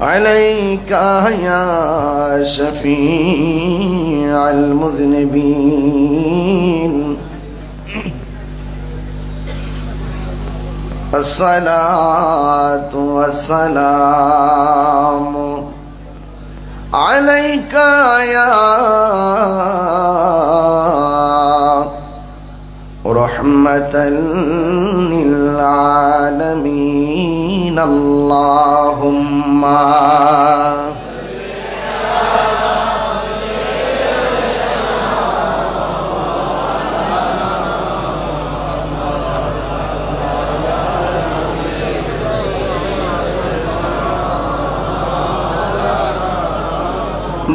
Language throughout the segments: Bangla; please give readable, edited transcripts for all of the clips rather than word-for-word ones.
عليك يا شفيع المذنبين الصلاة والسلام عليك يا رحمة للعالمين اللهم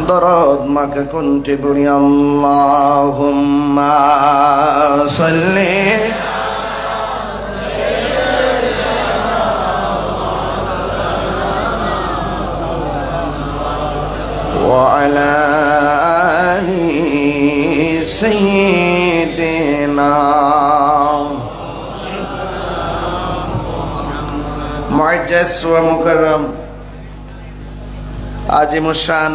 দরদ মাকে কোনটি পড়ি আল্লাহুম্মা সাল্লি ওয়া আলা আলি সাইয়্যিদিনা মুআজ্জাজ ওয়া মুকাররম আজিমুশান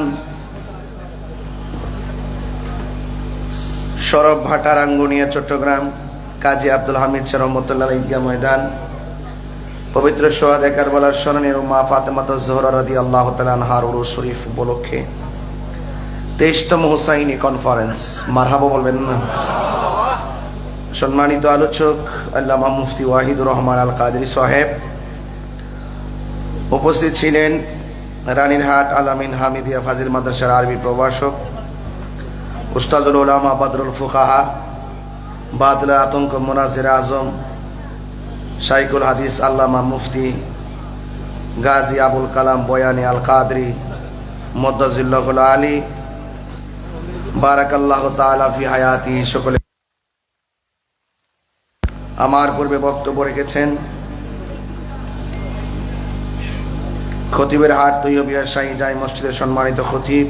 সরব ভাটা রাঙ্গুনিয়া চট্টগ্রাম কাজী আব্দুল হামিদ স্যার রহমতুল্লাহ ঈদগাহ ময়দান পবিত্র সোহাদে কারবালার স্মরণে ও মা ফাতেমা জোহরা রাদিয়াল্লাহু তাআলা আনহার উরুস শরীফ উপলক্ষে 23তম হুসাইনি কনফারেন্স মারহাবা বলবেন না। সম্মানিত আলোচক আল্লামা মুফতি ওয়াহিদুর রহমান আল কাদরি সাহেব উপস্থিত ছিলেন। রানীরহাট আলামিন হামিদিয়া ফাজিল মাদ্রাসার আরবি প্রভাষক উস্তাদুল উলামা বদরুল ফুকাহা বাদলা আতঙ্ক মুনাজির আজম শাইখুল হাদিস আল্লামা মুফতি গাজী আবুল কালাম বয়ানি আল কাদরি মুদ্দাজিল্লাহুল আলী বারাকাল্লাহু তাআলা ফি হায়াতি। সকলে আমার পূর্বে বক্তব্য রেখেছেন খতিবের হাট তৈয়বিয়া শাহী জামি মসজিদের সম্মানিত খতিব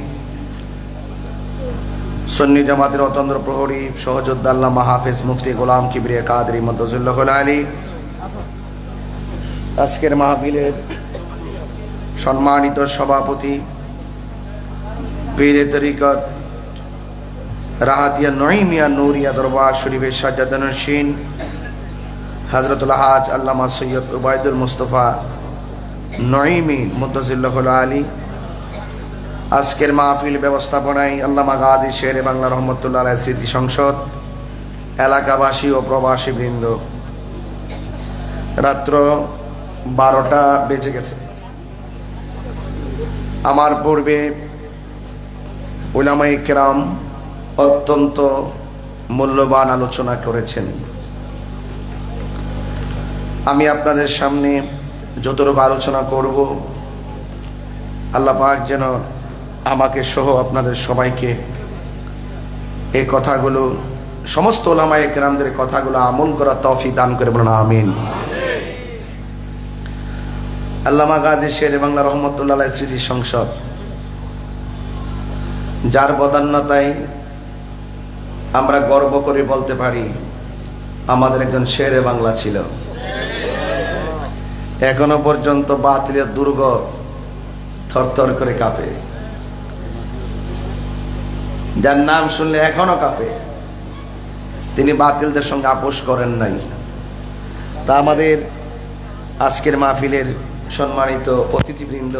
সুন্নি জামাতের অতন্দ্র প্রহরী সহযোদ্ধা আল্লামা হাফেজ মুফতি গোলাম কিবরিয়া কাদরি মুদ্দাজিল্লাহুল আলী, আজকের মাহফিলের সম্মানিত সভাপতি পীরে তরিকত রাহাতিয়া নঈমিয়া নূরিয়া দরবার শরীফের সাজ্জাদানশীন হযরতুল হাজ আল্লামা সৈয়দ উবাইদুল মুস্তাফা নঈমি মুদ্দাজিল্লাহুল আলী, আজকের মাহফিল ব্যবস্থাপনায় আল্লামা গাজী শেরে বাংলা রহমতুল্লাহ আলাইহি স্মৃতি সংসদ, এলাকাবাসী ও প্রবাসী বৃন্দ। রাত্র 12টা বেজে গেছে। আমার পূর্বে উলামায়ে কেরাম অত্যন্ত মূল্যবান আলোচনা করেছেন। আমি আপনাদের সামনে যতটুকু আলোচনা করব আল্লাহ পাক যেন আমাকে সহ আপনাদের সবাইকে এই কথাগুলো সমস্ত উলামায়ে কেরামদের কথাগুলো আমল করার তৌফিক দান করে বলুন আমিন। আল্লামা গাজী শেরে বাংলা রহমতুল্লাহ আলাইহি স্মৃতি সংসদ, যার বদান্যতায় আমরা গর্ব করে বলতে পারি আমাদের একজন শেরে বাংলা ছিল। এখনো পর্যন্ত বাতিলের দুর্গ থরথর করে কাঁপে, যার নাম শুনলে এখনো কাঁপে। তিনি বাতিলদের সঙ্গে আপোষ করেন নাই। তা আমাদের আজকের মাহফিলের সম্মানিত অতিথিবৃন্দ,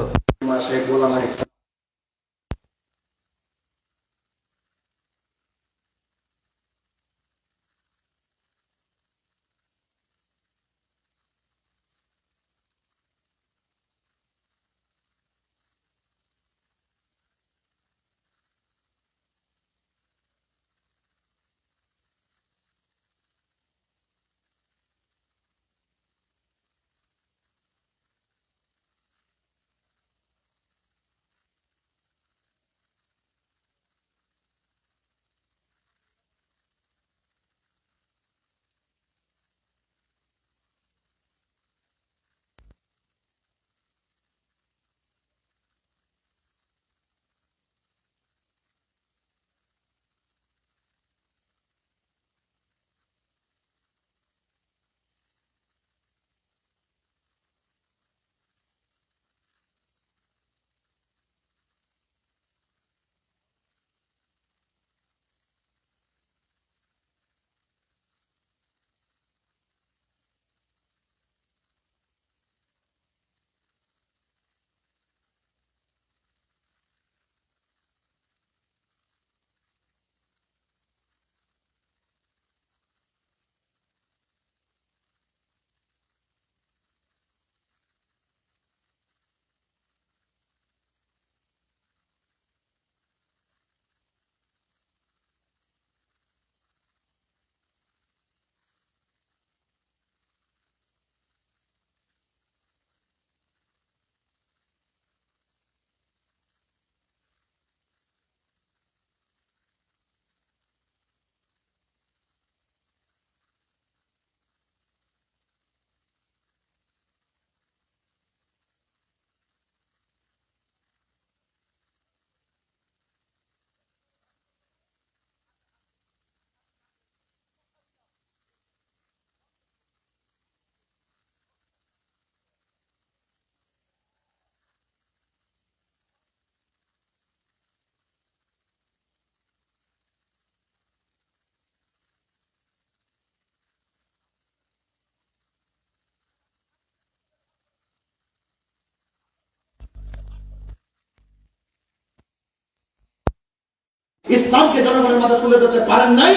ইসলামকে জনগণের মাঝে তুলে ধরতে পারেন নাই।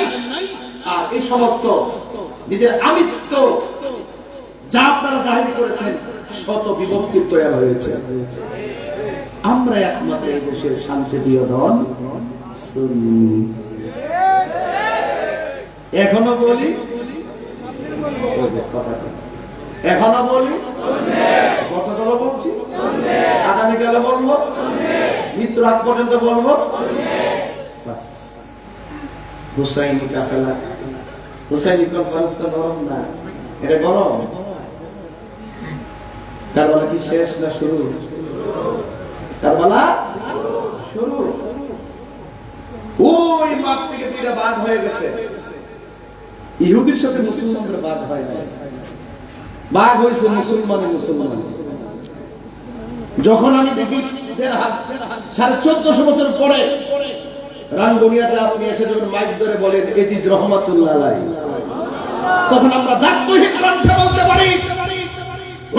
আর এই সমস্ত নিজের আমিত্ব যা আপনারা জাহির করেছেন, শত বিভক্তি তৈরি হয়েছে। আমরা একমাত্র এই দেশের শান্তিপ্রিয় দল সুন্নি। এখনো বলি গতকাল বলছি, আগামীকালে বলবো, মৃত্যুর আগ পর্যন্ত বলবো। হুসাইনি কাফেলা, হুসাইনি কনফারেন্স তো গরম না, এটা গরম। কারবালা কি শেষ না শুরু? কারবালা শুরু। ওই মাঠ থেকে দুইটা বাঘ হয়ে গেছে। ইহুদির সাথে মুসলমানদের বাঘ হয় না, বাঘ হয়েছে মুসলমান। যখন আমি দেখি 1450 বছর পরে রাঙ্গুনিয়াতে আপনি এসে যখন মাইক ধরে বলেন এজিদ রহমাতুল্লাহ আলাইহি, তখন আমরা দায়িত্বহীন কণ্ঠে বলতে পারি,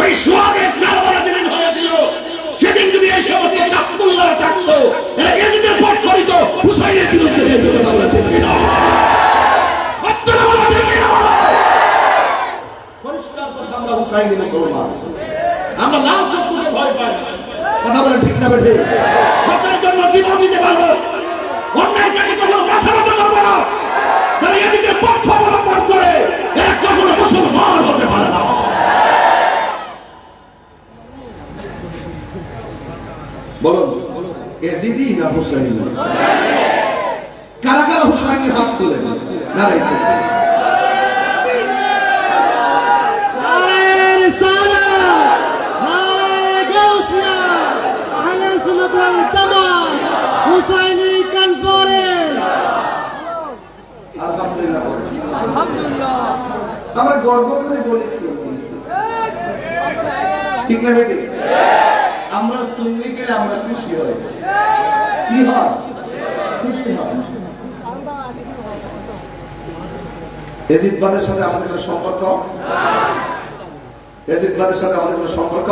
ওই সোহাগের কারবালা যেদিন হয়েছিল, সেদিন যদি এই সমস্ত কাফুল্লারা থাকতো, এরা এজিদের পথ করিত, হুসাইনের বিরুদ্ধে যেত। আল্লাহ দেখবে না, পরিষ্কার কথা, আমরা হুসাইনি মুসলমান, আমরা লাল চক্ষুকে ভয় পাই না। কথা বলে ঠিক না বেঠে? হকের জন্য জীবন দিতে পারবো, অন্যায় কাজে কখনো মাথা নত করবো না। তারা এদিকে পক্ষ অবলম্বন করে, এরা কখনো মুসলমান হতে পারে না। বলুন, এজিদি না হুসাইনি? কারা কারা হুসাইনি হাত তুলে নারাই? আমরা গর্ব করে বলেছি, ঠিক না বেটি? আমরা সুন্নি গেলে আমরা খুশি হই। কি হয়? খুশি হয়। এজিদবাদের সাথে আমাদের কোনো সম্পর্ক? এজিদবাদের সাথে আমাদের কোনো সম্পর্ক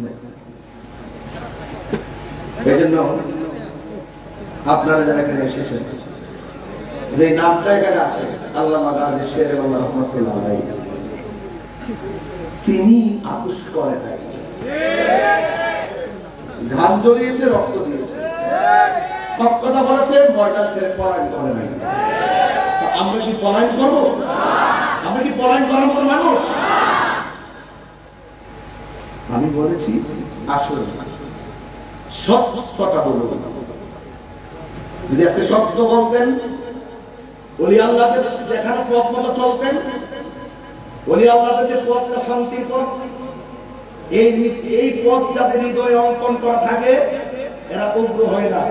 নেই। এই জন্য আপনারা যারা এখানে এসেছেন, যে নামটা এখানে আছে আল্লামা গাজী শের আল্লাহ রহমাতুল্লাহ আলাইহি, তিনি আকুশ করে নাই, ঘাম জড়িয়েছে, রক্ত দিয়েছে, সব কথা বলেছে, ময়দান ছেড়ে পলায়ন করে নাই। আমরা কি পলায়ন করবো? আমরা কি পলায়ন করার মতো মানুষ? আমি বলেছি আসলে সত্য কথা বলবো। যদি আজকে সত্য বলতেন, ওলি আল্লাহদের দেখানো পথ মতো চলতেন, ওলি আল্লাহদের যে পথটা শান্তির পথ, এই পথ যাদের হৃদয়ে অঙ্কন করা থাকে, এরা উগ্র হয় না,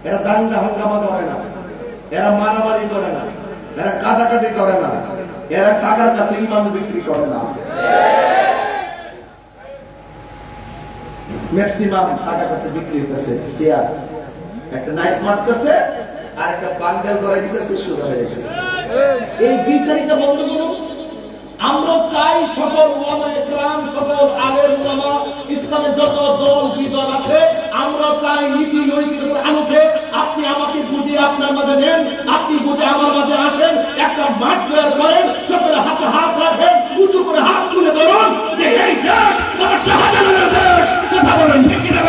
এরা দাঙ্গা হাঙ্গামা করে না, এরা মারামারি করে না, এরা কাটাকাটি করে না, এরা টাকার কাছে ইমান বিক্রি করে না। ম্যাক্সিমাম টাকার কাছে বিক্রি হতেছে শেয়ার, একটা নাইস মারতেছে আর একটা বান্ডেল করে দিতেছে, শুরু হয়ে গেছে। এই বিতারিকা বন্ধ করুন। আমরা চাই সকল ওলামায়ে কেরাম, সকল আলেম ওলামা, ইসলামের যত দল বিদল আছে, আমরা চাই নীতি নৈতিকতার আলোকে আপনি আমাকে বুঝিয়ে আপনার মাঝে নেন, আপনি বুঝে আমার মাঝে আসেন, একটা মাঠ তৈরি করেন, সকলে হাতে হাত রাখেন, উঁচু করে হাত তুলে ধরুন যে এই দেশ আমার শাহজালালের দেশ। কথা বলেন ঠিক কিনা?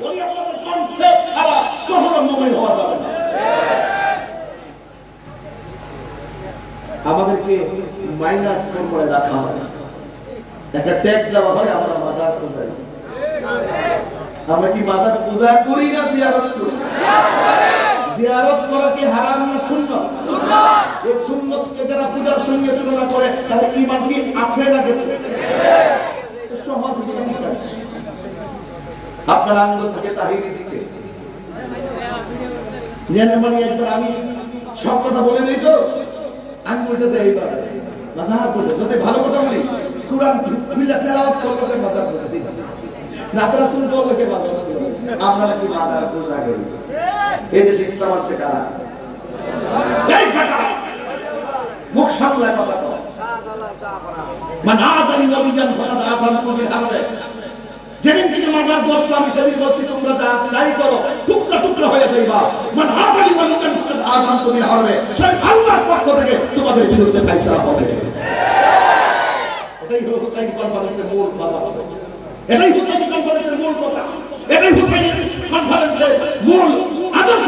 ওই আমাদের কনসেপ্ট ছাড়া কখনো মুমিন হওয়া যাবে না। আমাদেরকে মাইনাস করে রাখা হয়, একটা ট্যাগ দেওয়া হয়, আমরা মাজার পূজাই। আমরা কি মাজার পূজা করি না জিয়ারত করি? জিয়ারত করা কি হারাম না সুন্নাত? এই সুন্নাতকে যারা পূজার সঙ্গে তুলনা করে, তাদের ঈমান কি আছে না গেছে? সহজ বিষয়। আপনার আনন্দ থাকে তাহিরি দিকে মানে একবার আমি সব কথা বলে দিই তো, আমি বলতে দেই এইবার মাজার পূজা যদি ভালো কথা বলি, কুরআন খুলে তেলাওয়াত করতে মাজার পূজা দিই না, তারা শুনে বললে কে মাজার পূজা? আমরা নাকি মাজার পূজা করি? এই দেশে ইসলাম আছে কারা? এই বেটা মুখ সামলায় কথা কর। মান আদানি নবিয়ান ফাকাদ আযানতু বিহারবে। যেদিন থেকে মাজার দর্শ আমি সেদিন বলছি তোমরা যাই করো টুকরা টুকরা হয়ে যাইবা মানে হাতালি বলিতেন আজান তুমি হারবে সেই আল্লাহর পক্ষ থেকে তোমাদের বিরুদ্ধে ফাইসলা হবে। এটাই হলো হুসাইনি কনফারেন্সের মূল কথা, এটাই হুসাইনি কনফারেন্সের মূল কথা, এটাই হুসাইনি কনফারেন্সের মূল আদর্শ।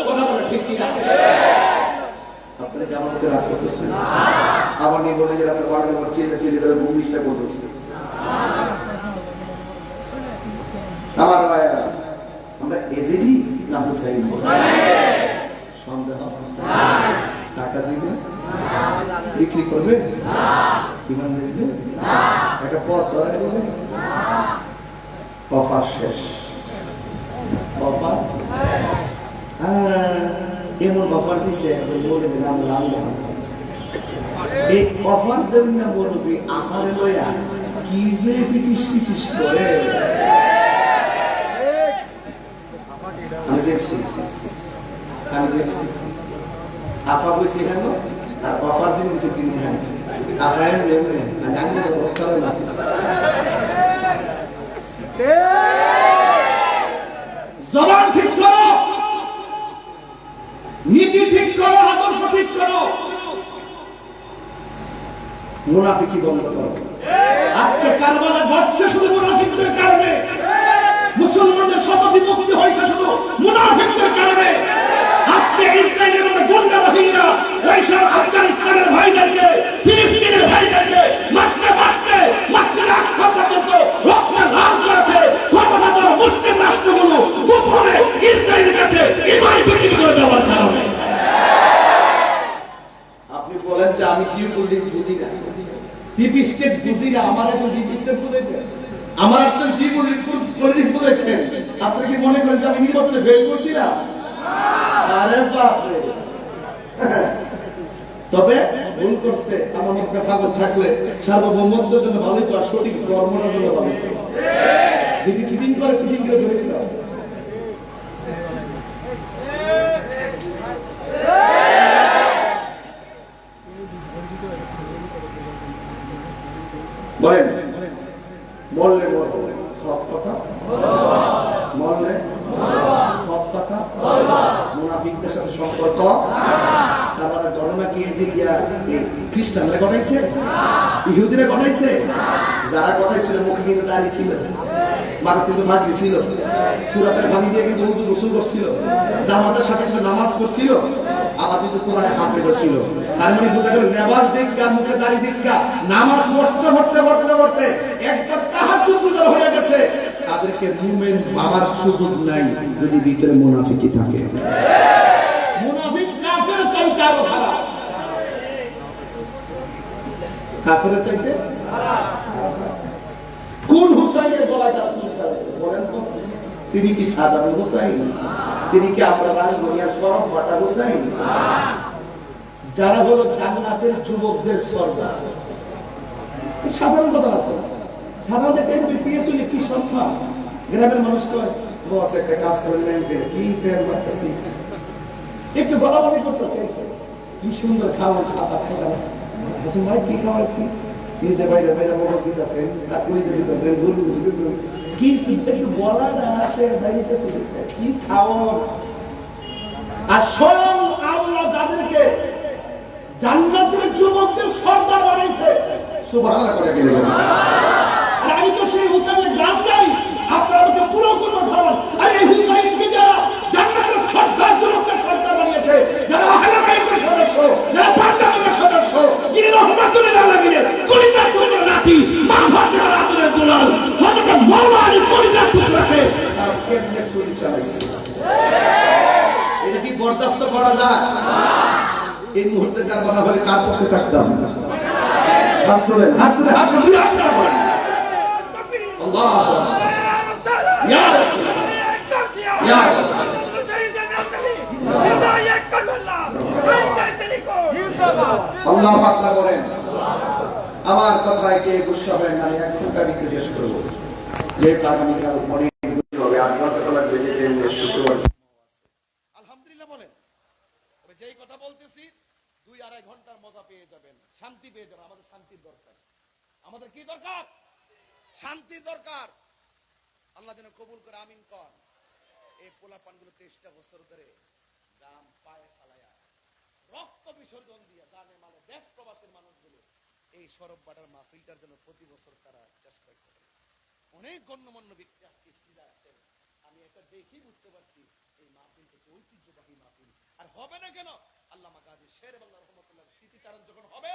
কথা বলে ঠিক কিনা? আপনারা কেমন করে রাগ করতেছেন? আবার নিয়ে বলে যে আপনার বাড়ি আমার ছেলে ছেলে ধরে ভূমিষ্ঠা করতেছি। আমার ভাইয়া আমরা এজেডি না হুসাইন? সন্দেহ টাকা দিবে, বিক্রি করবে, ইমান বেচবে, একটা পথ ধরে দেবে, অফার শেষ। অফার এমন অফার দিচ্ছে বলে দিলাম এই অফার দেবেন না বলবি আফারে লইয়া কি যে পিটিস পিটিস করে আমি দেখছি আফা বলছি এখানে আর অফার যিনি দিচ্ছে তিনি এখানে আফায় নেবে জানি না ধরতে হবে না। জবান ঠিক করো, নীতি ঠিক করো, আদর্শ ঠিক করো, মুনাফিকি বন্ধ করো। আজকে কারবালা ঘটছে শুধু মুনাফিকদের কারণে, মুসলমানদের শত বিভক্তি হয়েছে শুধু মুনাফিকদের কারণে। আজকে ইসরায়েলের মধ্যে গুন্ডা বাহিনীরা ওই সব আফগানিস্তানের ভাইদেরকে, ফিলিস্তিনের ভাইদেরকে মারতে মারতে মসজিদে আকসা পর্যন্ত রক্ত লাল করেছে। ক্ষমতা বড় মুসলিম রাষ্ট্রগুলো গোপনে ইসরায়েলের কাছে ইমান বিক্রি করে দেওয়ার কারণে। আপনি বলেন যে আমি কি পুলিশ বুঝি না, ডিপিস্টেট বুঝি না, আমার এখন ডিপিস্টেট বুঝাইতে আমার একজন কি পুলিশ বুঝাইছেন। আপনারা কি মনে করেন যে আমি নির্বাচনে ফেল করছিলাম? আরে বাপরে। তবে ভুল করছে আমার মধ্যে ফাগল থাকলে সার্বভৌমত্বের জন্য ভালোই তো, আর সঠিক কর্মটার জন্য ভালোই তো। যেটি চিটিং করে চিটিং করে ধরে দিতে হবে। বলেন বললে সব কথা বললে সব কথা, মুনাফিকদের সাথে সম্পর্ক। তারপরে ঘটনা কি যে খ্রিস্টানরা ঘটাইছে, ইহুদিরা ঘটাইছে, যারা ঘটাইছিল মুখে কিন্তু দাঁড়িয়ে ছিল, মাথা কিন্তু ভাগি ছিল, সুরাতের ভাঙি দিয়ে কিন্তু উজু গোসল করছিল, জামাতের সাথে সাথে নামাজ পড়ছিল, আবার কিন্তু কোরআনে হাফেজ ছিল। তার মানে বোঝা গেল লেবাস দেখা, মুখে দাঁড়িয়ে দেখা, নামাজ পড়তে পড়তে পড়তে পড়তে একবার তাহাজ্জুদ গুজার হয়ে গেছে। তাদেরকে মুমিন বাবার সুযোগ নাই যদি ভিতরে মুনাফিকি থাকে। মুনাফিক কাফের চাইতে আরো খারাপ, কাফের চাইতে খারাপ। কোন হুসাইনের গলায় তারা শুনে চালাইছে বলেন তো? তিনি কি সাধারণ হুসাইন? তিনি কি আমরা রানী গনিয়ার সরব বাটা হুসাইন? যারা হলো জান্নাতের যুবকদের সর্দার, সাধারণ কথা না তো। সাধারণত টেম্পল পিএস হলে কি সম্মান, গ্রামের মানুষ কয় বস একটা কাজ করে নেন, কি তেল মারতেছি, একটু বলাবলি করতেছে, কি সুন্দর খাওয়ান, সাদা খাওয়া ভাই, কি খাওয়াইছি নিজে বাইরে বাইরে মহক দিতেছেন, দিতেছেন, কি একটু বলা না আছে কি খাওয়ান। আর স্বয়ং আল্লাহ যাদেরকে জান্নাতের যুবকদের সর্দার বানাইছে, সুবহানাল্লাহ করে দিলেন। আর আমি তো সেই হুসাইনের গ্রাম যাই, আপনারা আমাকে পুরো কোনো ধরন। আর এই হুসাইনকে যারা জান্নাতের সর্দার যুবকদের সর্দার বানিয়েছে, যারা আহলে বাইতের সদস্য, যারা পান্ডাতের সদস্য, যিনি রহমাতুল্লিল আলামিনের কলিজার টুকরা নাতি, মা ফাতিমার আদরের দুলাল, হযরত মাওলানা আলী কলিজার টুকরাকে তারা কেমনে ছুরি চালাইছে, এটা কি বরদাস্ত করা যায়? এই মুহূর্তে কার কথা বলে কার পক্ষে থাকতাম? হাত তুলেন, হাত তুলে, হাত তুলে, হাত তুলে বলেন আল্লাহ ইয়া রাসূলুল্লাহ, ইয়া আল্লাহু আকবার বলেন। আমার কথায় কে গুসা হয় না, এক ঘন্টা বিক্রি শেষ করব, যে আগামীকাল অনেক হবে। 8 ঘন্টা তো লাগবে, যে শুক্রবার আলহামদুলিল্লাহ বলেন। তবে যেই কথা বলতেছি 2-2.5 ঘন্টার মজা পেয়ে যাবেন, শান্তি পেয়ে যাবেন। আমাদের শান্তির দরকার। আমাদের কি দরকার? শান্তির দরকার। আল্লাহ যেন কবুল করে, আমিন কর। এই পোলাপানগুলো 23টা বছর ধরে গাম পায়ে ফালায়া রক্ত বিসর্জন দিয়ে জানে মানে দেশ প্রবাসের মানুষগুলো এই সরব বাটার মাহফিলটার জন্য প্রতি বছর তারা চেষ্টা করে। অনেক গণ্যমান্য ব্যক্তি আজকে ফিরে আসছেন। আমি এটা দেখি বুঝতে পারছি এই মাহফিল থেকে ঐতিহ্যবাহী মাহফিল। আর হবে না কেন? আল্লামা গাজী শের বাংলা রহমতুল্লাহ স্মৃতিচারণ যখন হবে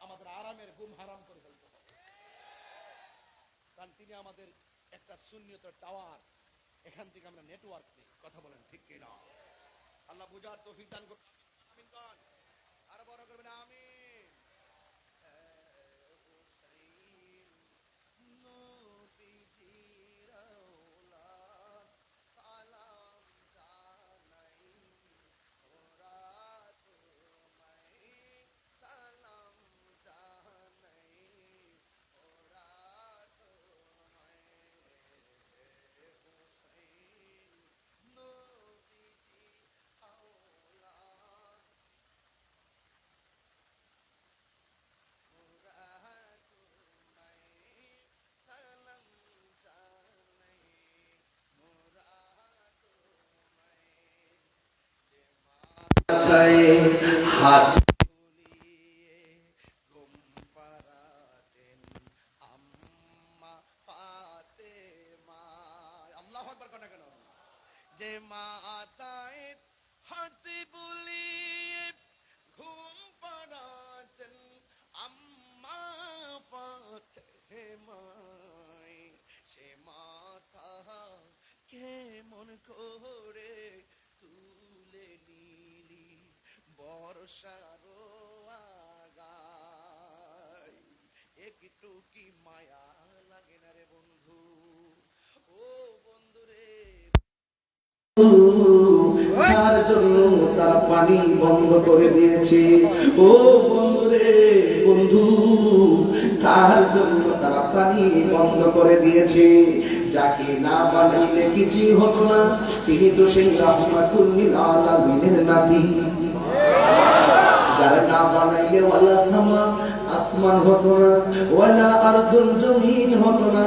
আমাদের আরামের ঘুম হারাম করে ফেলতে হবে। কারণ তিনি আমাদের একটা সুন্নিয়তের টাওয়ার, এখান থেকে আমরা নেটওয়ার্ক নেই। কথা বলেন ঠিক কিনা? আল্লাহ বুঝার তৌফিক দান করুন। আমিন কর, আর বড় করবেন আমিন। হুসাইন নবীজির আওলাদ সালাম জানাই, ওরা তোমায় সালাম জানাই, ওরা তোমায়। হুসাইন নবীজি আওলাদ, ওরা তোমায় সালাম জানাই, ওরা তোমায়। যে হাত তুলিয়ে ঘুম পাড়াতেন আম্মা ফাতেমা। আল্লাহু আকবার কর না কেন? যে মাথায় হাত বুলিয়ে ঘুম পাড়াতেন আম্মা ফাতেমায়, সে মাথা কেমন করে তুলে নিলি বর্ষার আগায়। একটু কি মায়া লাগে না রে বন্ধু? ও বন্ধু রে, কার জন্য তারা পানি বন্ধ করে দিয়েছে? ও বন্ধুরে, বন্ধু, কার জন্য তারা পানি বন্ধ করে দিয়েছে? যাকে না বানাইলে কিছুই হতো না, তিনি তো সেই রাহমাতুল লিল আলামিনের নাতি। যারা না বানাইলে ওয়ালা সামা আসমান হতো না, ওয়ালা আরদুল জমিন হতো না,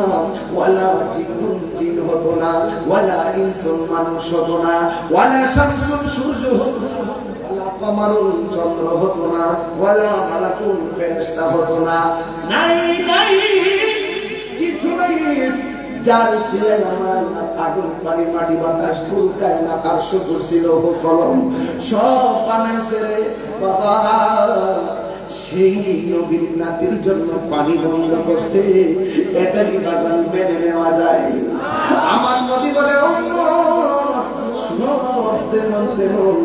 ওয়ালা জিন্নুন জিন হতো না, ওয়ালা ইনসুন মানুষ হতো না, ওয়ালা শামসুন সূর্য হতো না, ওয়ালা কমারুন চন্দ্র হতো না, ওয়ালা মালাকুন ফেরেশতা হতো না। নাই নাই, কিছু নাই। যার ছিলেন আমার আগুন পানি মাটি বাতাস ফুল কায়নাত আরশ কুরসি লৌহ কলম সব বানাইছে রে বাবা। সেই নবীর নাতির জন্য পানি বন্ধ করছে, এটা কি বাগান মেনে নেওয়া যায়? আমার নবী বলে তেমন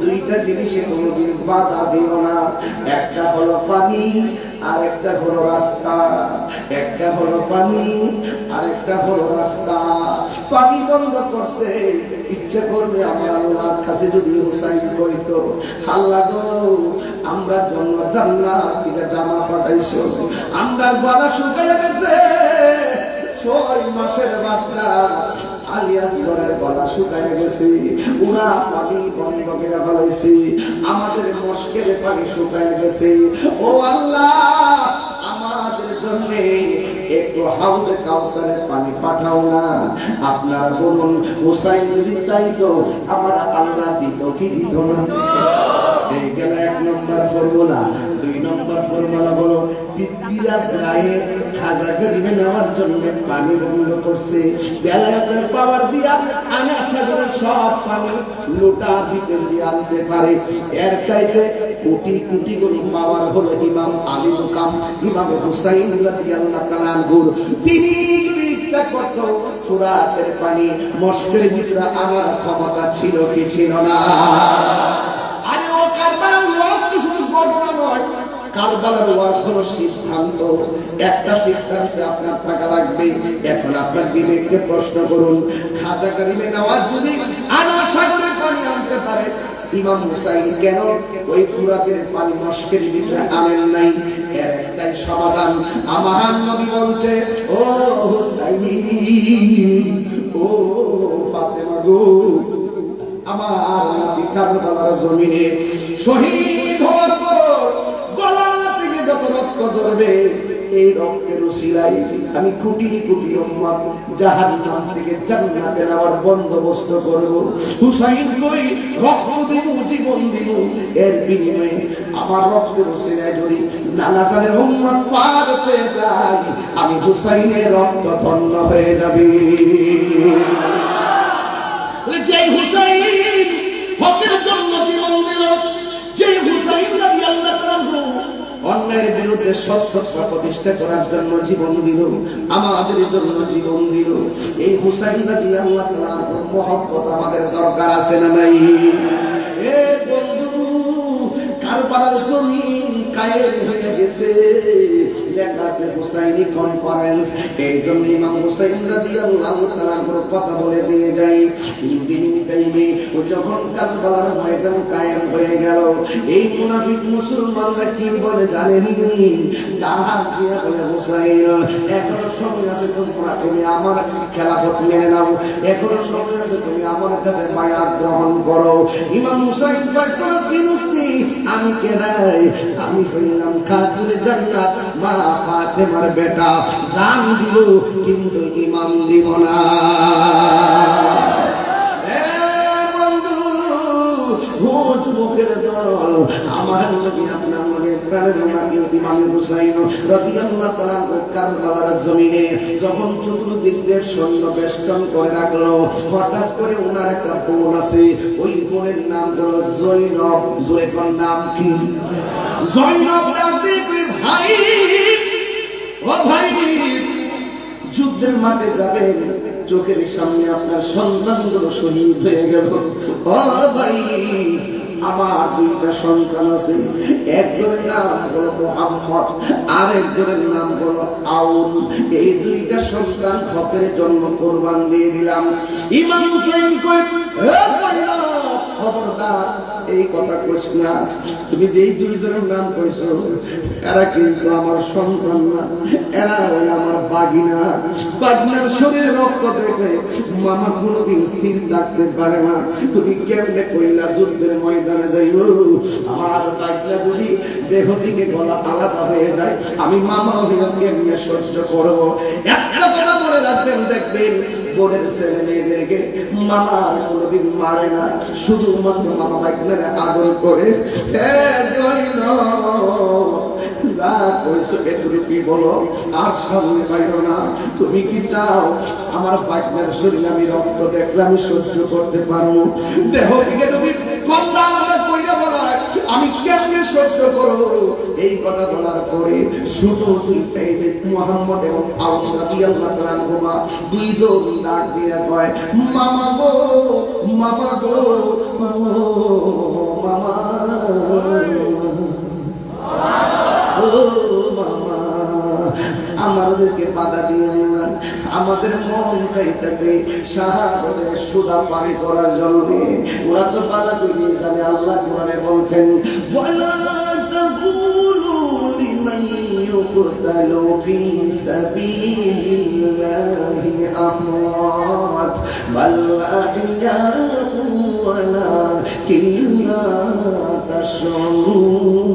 দুইটা জিনিসে কোনোদিন বাধা দিও না। একটা হলো পানি আর একটা হলো রাস্তা। একটা হলো পানি আর একটা হলো রাস্তা। পানি বন্ধ করছে, ইচ্ছে করলে আমার আল্লাহর কাছে যদি হুসাইন কইতো, আল্লাহ গো আমরা জন্য জান্নাত থেকে জামা পাঠাইছো, আমরা গলা শুকাইয়া গেছে, 6 মাসের বাচ্চা আলিয়াস ঘরের গলা শুকাইয়া গেছে, ওরা পানি বন্ধ করে ফেলাইছে, আমাদের মস্কের পানি শুকাইয়া গেছে। ও আল্লাহ, আমাদের জন্য একটু হাউজে কাউসারের পানি পাঠাও না। আপনারা বলুন, হুসাইন যদি চাইতো আমার আল্লাহ দিত কি দিত না? এই গেল 1 নম্বর ফর্মুলা। 2 নম্বর ফর্মুলা হলো পৃথ্বীরাজ রায়ে খাজা গরিবে নেওয়ার জন্য পানি বন্ধ করছে। বেলায়েতের পাওয়ার দিয়া আনা সাগরের সব পানি লোটা ভিতর দিয়ে আনতে পারে। এর চাইতে কোটি কোটি গুণ পাওয়ার হলো ইমাম আলী মুকাম ইমাম হুসাইন রাদিয়াল্লাহু তাআলা আনহু। তিনি যদি ইচ্ছা করত ফুরাতের পানি মস্কের ভিতরে আনার ক্ষমতা ছিল কি ছিল না? আরে ও কারবালার ওয়াজ তো শুধু ঘটনা নয়, কারবালার ওয়াজ হলো সিদ্ধান্ত। একটা সিদ্ধান্তে আপনার থাকা লাগবে। এখন আপনার বিবেককে প্রশ্ন করুন, খাজা গরিবে নওয়াজ যদি আনা সাগরের পানি আনতে পারে, ইমাম হুসাইন কেন ওই ফুরাতের পানি মস্কের ভিতরে আনেন নাই? এর একটাই সমাধান। আমার নবী বলছে, ও হুসাইন, ও ফাতেমা গো, আমার নাতি কারবালার জমিনে শহীদ হওয়ার পর গলা থেকে যত রক্ত রক্ত ঝরবে, এই রক্তের উসিলায় আমি কোটি কোটি উম্মত জাহান্নাম থেকে জান্নাতে নেওয়ার বন্দোবস্ত করব। হুসাইন কই রক্ত দিব, জীবন দিব, এর বিনিময়ে আমার রক্তের উসিলায় যদি নানা জানের উম্মত পার পেয়ে যায়, আমি হুসাইনের রক্ত ধন্য হয়ে যাবে। যে হুসাইন হকের জন্য জীবন দিল, যে হুসাইন রাদিয়াল্লাহু তাআলা অন্যায়ের বিরুদ্ধে সত্যতা প্রতিষ্ঠা করার জন্য জীবন দিল, আমাদের জন্য জীবন দিল, এই হুসাইন রাদিয়াল্লাহু তাআলার মহব্বত আমাদের দরকার আছে না নাই? এ বন্ধু, কারবালার জমিন কায়েম হয়ে গেছে, লেখা আছে হুসাইনি কনফারেন্স। এই জন্য ইমাম হুসাইন রাদিয়াল্লাহু তাআলার কথা বলে দিয়ে যাই, ইনদিন টাইমে ও যখন কারবালার ময়দান কায়েম হয়ে গেল, এই মুনাফিক মুসলমানরা কি বলে জানেননি? ডাক দিয়ে বলে, হুসাইন এখনো সময় আছে, তুমি আমার খেলাফত মেনে নাও, এখনো সময় আছে, তুমি আমার কাছে বায়াত গ্রহণ করো। ইমাম হুসাইন কয়, তোরা চিনছি আমি কে নাই? আমি হইলাম খাতুনে জান্নাত মা ফাতেমার বেটা, জান দিব কিন্তু ঈমান দিব না। যুবকের দল, আমার নবী আপনার নবীর প্রাণের নাতি ইমাম হুসাইন রাদিয়াল্লাহু তাআলা কারবালার জমিনে যখন চতুর্দিক দিয়ে সৈন্য বেষ্টন করে রাখলো, হঠাৎ করে ওনার একটা বোন আছে, ওই বোনের নাম হলো জয়নব। জোরে কোন নাম কি? জয়নব। ভাই, ও ভাই, যুদ্ধের মাঠে যাবেন, চোখের সামনে আপনার সন্তানগুলো শহীদ হয়ে গেল। ও ভাই, আমার দুইটা সন্তান আছে, একজনের নাম হলো মুহাম্মদ, আর একজনের নাম হলো আউন। এই দুইটা সন্তান হকের জন্য কোরবান দিয়ে দিলাম। ইমাম হুসাইন কই, খবরদার এই কথা কইস না, তুমি যেই দুইজনের নাম কইছো এরা কিন্তু আমার সন্তান না, এরা হলো আমার বাগিনা। বাগিনার শরীরে রক্ত দেখে মামা কোনোদিন স্থির থাকতে পারে না। তুমি কেমনে কইলা যুদ্ধের ময়দানে যাইও? আমার বাগিনা যদি দেহ থেকে গলা আলাদা হয়ে যায়, আমি মামা হইয়া কেমনে সহ্য করব? একটা কথা মনে রাখবেন, দেখবেন বোনের ছেলে মেয়েদেরকে মামা কোনোদিন মারে না, শুধুমাত্র মামা বাগিনারে আদর করে। যা কইছো এতটুকুই বলো, আর সামনে পাইও না। তুমি কি চাও আমার বাগনার শরীরে আমি রক্ত দেখলে আমি সহ্য করতে পারবো? দেহ থেকে যদি কন্দা আলাদা কইরা বলা আমি কেমনে সহ্য করবো? এই কথা বলার পরে শুধু মুহাম্মদ এবং আউন রাদিয়াল্লাহু তাআলা আনহুমা দুইজন ডাক দিয়ে কয়, মামা গো, মামা গো, মামা, ও মামা, আমাদেরকে বাধা দিয়ে না, আমাদের মন চাইতেছে শাহাদাতের সুদা পান করার জন্য। ওরা তো বাধা দিয়ে জানে, আল্লাহ কোরআনে বলছেন, ওয়ালা তাকুলু লিমান ইউকতালু ফি সাবিলিল্লাহি আমওয়াত বাল আহইয়াউ ওয়ালাকিন লা তাশউরুন।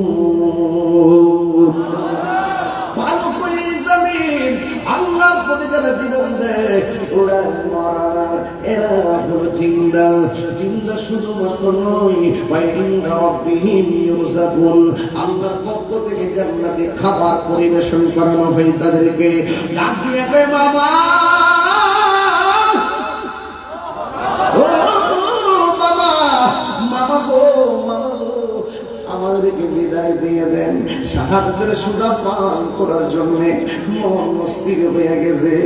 ভালো করে জানেন আল্লাহর প্রতি যারা জীবন দেয় ওরা মরা না, এরা হলো জিন্দা। জিন্দা শুধুমাত্র নয়, ওয়াইন্দা রাব্বিহিম ইউরযাকুন, আল্লাহর পক্ষ থেকে জান্নাতে খাবার পরিবেশন করানো হয় তাদেরকে। ডাক দিয়ে কয়, মামা, ও মামা, মামা গো, মামা গো, আমাদেরকে বিদায় দিয়ে দেন। শাহাদাতের সুদা পান করার জন্য মন স্থির হয়ে গেছে।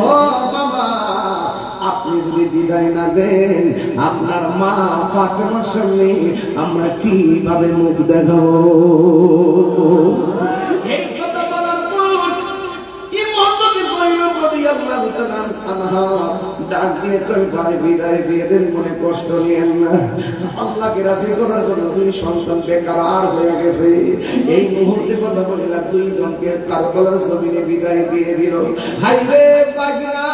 ও বাবা, আপনি যদি বিদায় না দেন, আপনার মা ফাতেমার সামনে আমরা কিভাবে মুখ দেখাবো? এই কথা বলার পর রাদিয়াল্লাহু তাআলা আনহা ডাক দিয়ে কই, ভাই বিদায় দিয়ে দেন, মনে কষ্ট নিয়েন না। আল্লাহকে রাজি করার জন্য দুই সন্তান বেকার হয়ে গেছে। এই মুহূর্তে কথা বলিলাম, দুইজনকে কারবালার জমিনে বিদায় দিয়ে দিল। হাইরে বাগনা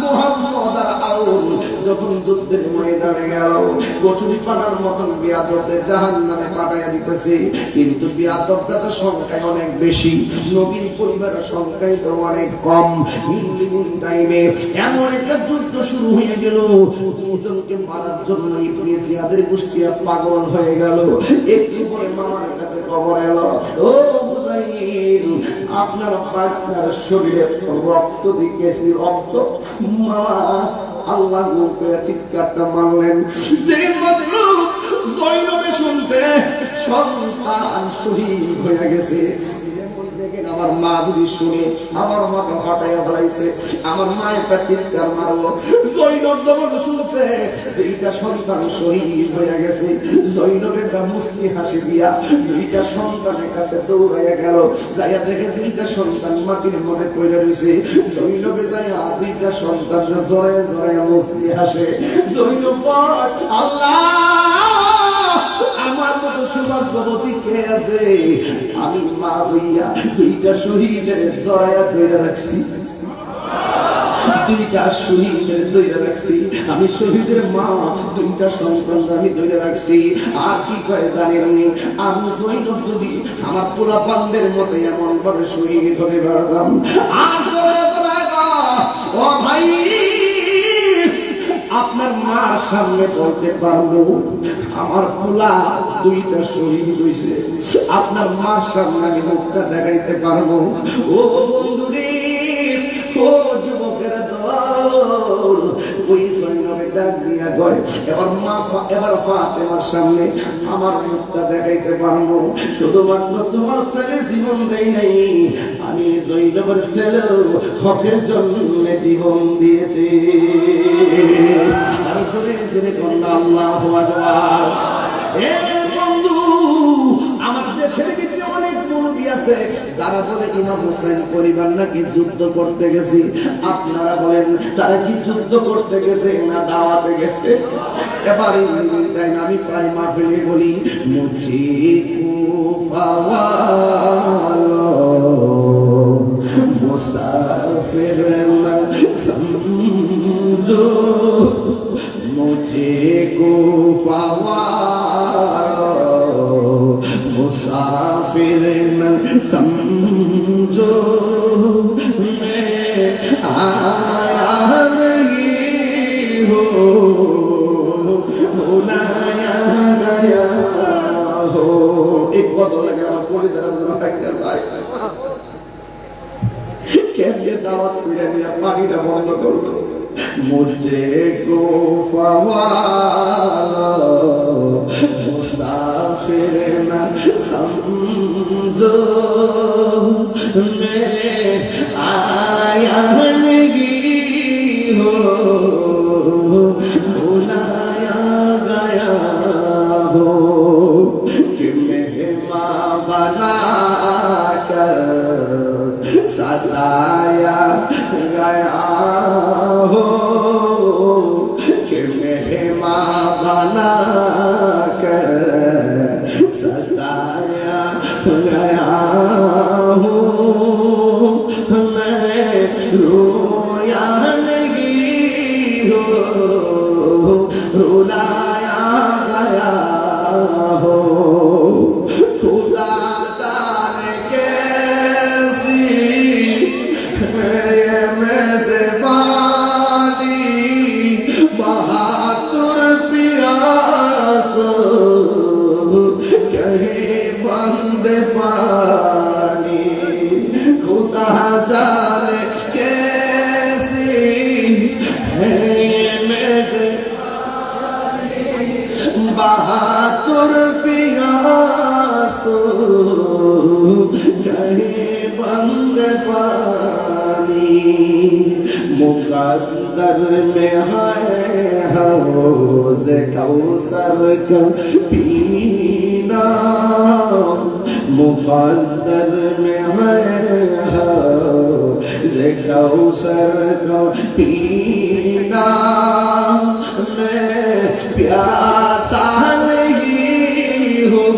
মুহাম্মদ আর আউন যখন যুদ্ধের ময়দানে গেল, কচুরি পাটার মতন বিয়াদবরে জাহান্নামে পাঠাইয়া দিতেছে। কিন্তু বিয়াদবরা তো সংখ্যায় অনেক বেশি, নবীর পরিবারের সংখ্যায় তো অনেক কম। ইন্দিমুন টাইমে এমন একটা যুদ্ধ শুরু হয়ে গেল, দুজনকে মারার জন্য ইবনে জিয়াদের গোষ্ঠী পাগল হয়ে গেল। একটু পরে মামার কাছে খবর এলো, ও বুঝাইল আপনার আপনার শরীরে রক্ত দিকেছি, রক্ত। মামা আল্লাহ করে চিৎকারটা মারলেন। যে মাত্র জয়নবে শুনতে সন্তান শহীদ হয়ে গেছে, আমার মা যদি শুনে আমার মাকে হটাইয়া ধরাইছে, আমার মা একটা চিৎকার মারবো। জৈনব যখন শুনছে দুইটা সন্তান শহীদ হয়ে গেছে, জৈনবের একটা মুস্কি হাসি দিয়া দুইটা সন্তানের কাছে দৌড়াইয়া গেল। যাইয়া দেখে দুইটা সন্তান মাটির মধ্যে পড়ে রয়েছে। জৈনবে যাইয়া দুইটা সন্তান জড়াইয়া জড়াইয়া মুস্কি হাসে। জৈনব আল্লাহ আমার মতো সৌভাগ্যবতী কে আছে? আমি মা হইয়া দুইটা শহীদের জড়াইয়া ধরে রাখছি, দুইটা শহীদের ধরে রাখছি। আমি শহীদের মা, দুইটা সন্তান আমি ধরে রাখছি। আর কি কয় জানেন? আমি জৈনব যদি আমার পোলাপানদের মতো এমন ভাবে শহীদ হতে পারতাম, আর ও ভাই আপনার মার সামনে বলতে পারবো আমার পোলা দুইটা শহীদ হয়েছে, আপনার মার সামনে আমি মুখটা দেখাইতে পারবো। ও বন্ধুরে, ও যুবকেরা দল, ওই জৈনবে ডাক দিয়া গয়, এবার ফাতেমার সামনে আমার মুখটা দেখাইতে পারবো। শুধুমাত্র তোমার ছেলে জীবন দেয় নাই, আমি জৈনবের ছেলে হকের জন্য জীবন দিয়েছি। আর শরীর জুড়ে কন্যা আল্লাহু আকবার। এ বন্ধু, আমার দেশের ভিতরে অনেক মুরব্বী আছে যারা বলে ইমাম হোসেন পরিবার নাকি যুদ্ধ করতে গেছে। আপনারা বলেন তারা কি যুদ্ধ করতে গেছে না দাওয়াতে গেছে? এবারে আমি প্রায় মাহফিলে বলি, মুঝে কুফাওয়ালো মুসাফির না समझो, मुझे कुफावालो मुसाफिर न समझो, मैं आया नहीं हो बुलाया गया हो। एक गजल लगे আমার পড়ে যারা একটা যায় কেমনে দাওয়াত করে নিয়ে পানিটা বন্ধ করলো। মুঝে কুফাওয়ালো মুসাফির না সমঝো, মে আয়া নেহি হো বুলায়া গয়া হো, कि मेहमान बना कर सताया गया हो, कि मेहमान बना कर सताया गया हो, मैं रोया नहीं हो रुलाया गया हो, खुदा जाने कैसी ये मेज़बानी, बहादुर प्यास कहे बंद पानी, खुदा जाने कैसी है ये मेज़बानी, बहादुर प्यास कहे बंद पानी, मुकद्दर में है हौज़ कौसर का पीना, मुकद्दर में है हौज़ कौसर का पीना, मैं प्यासा नहीं हूँ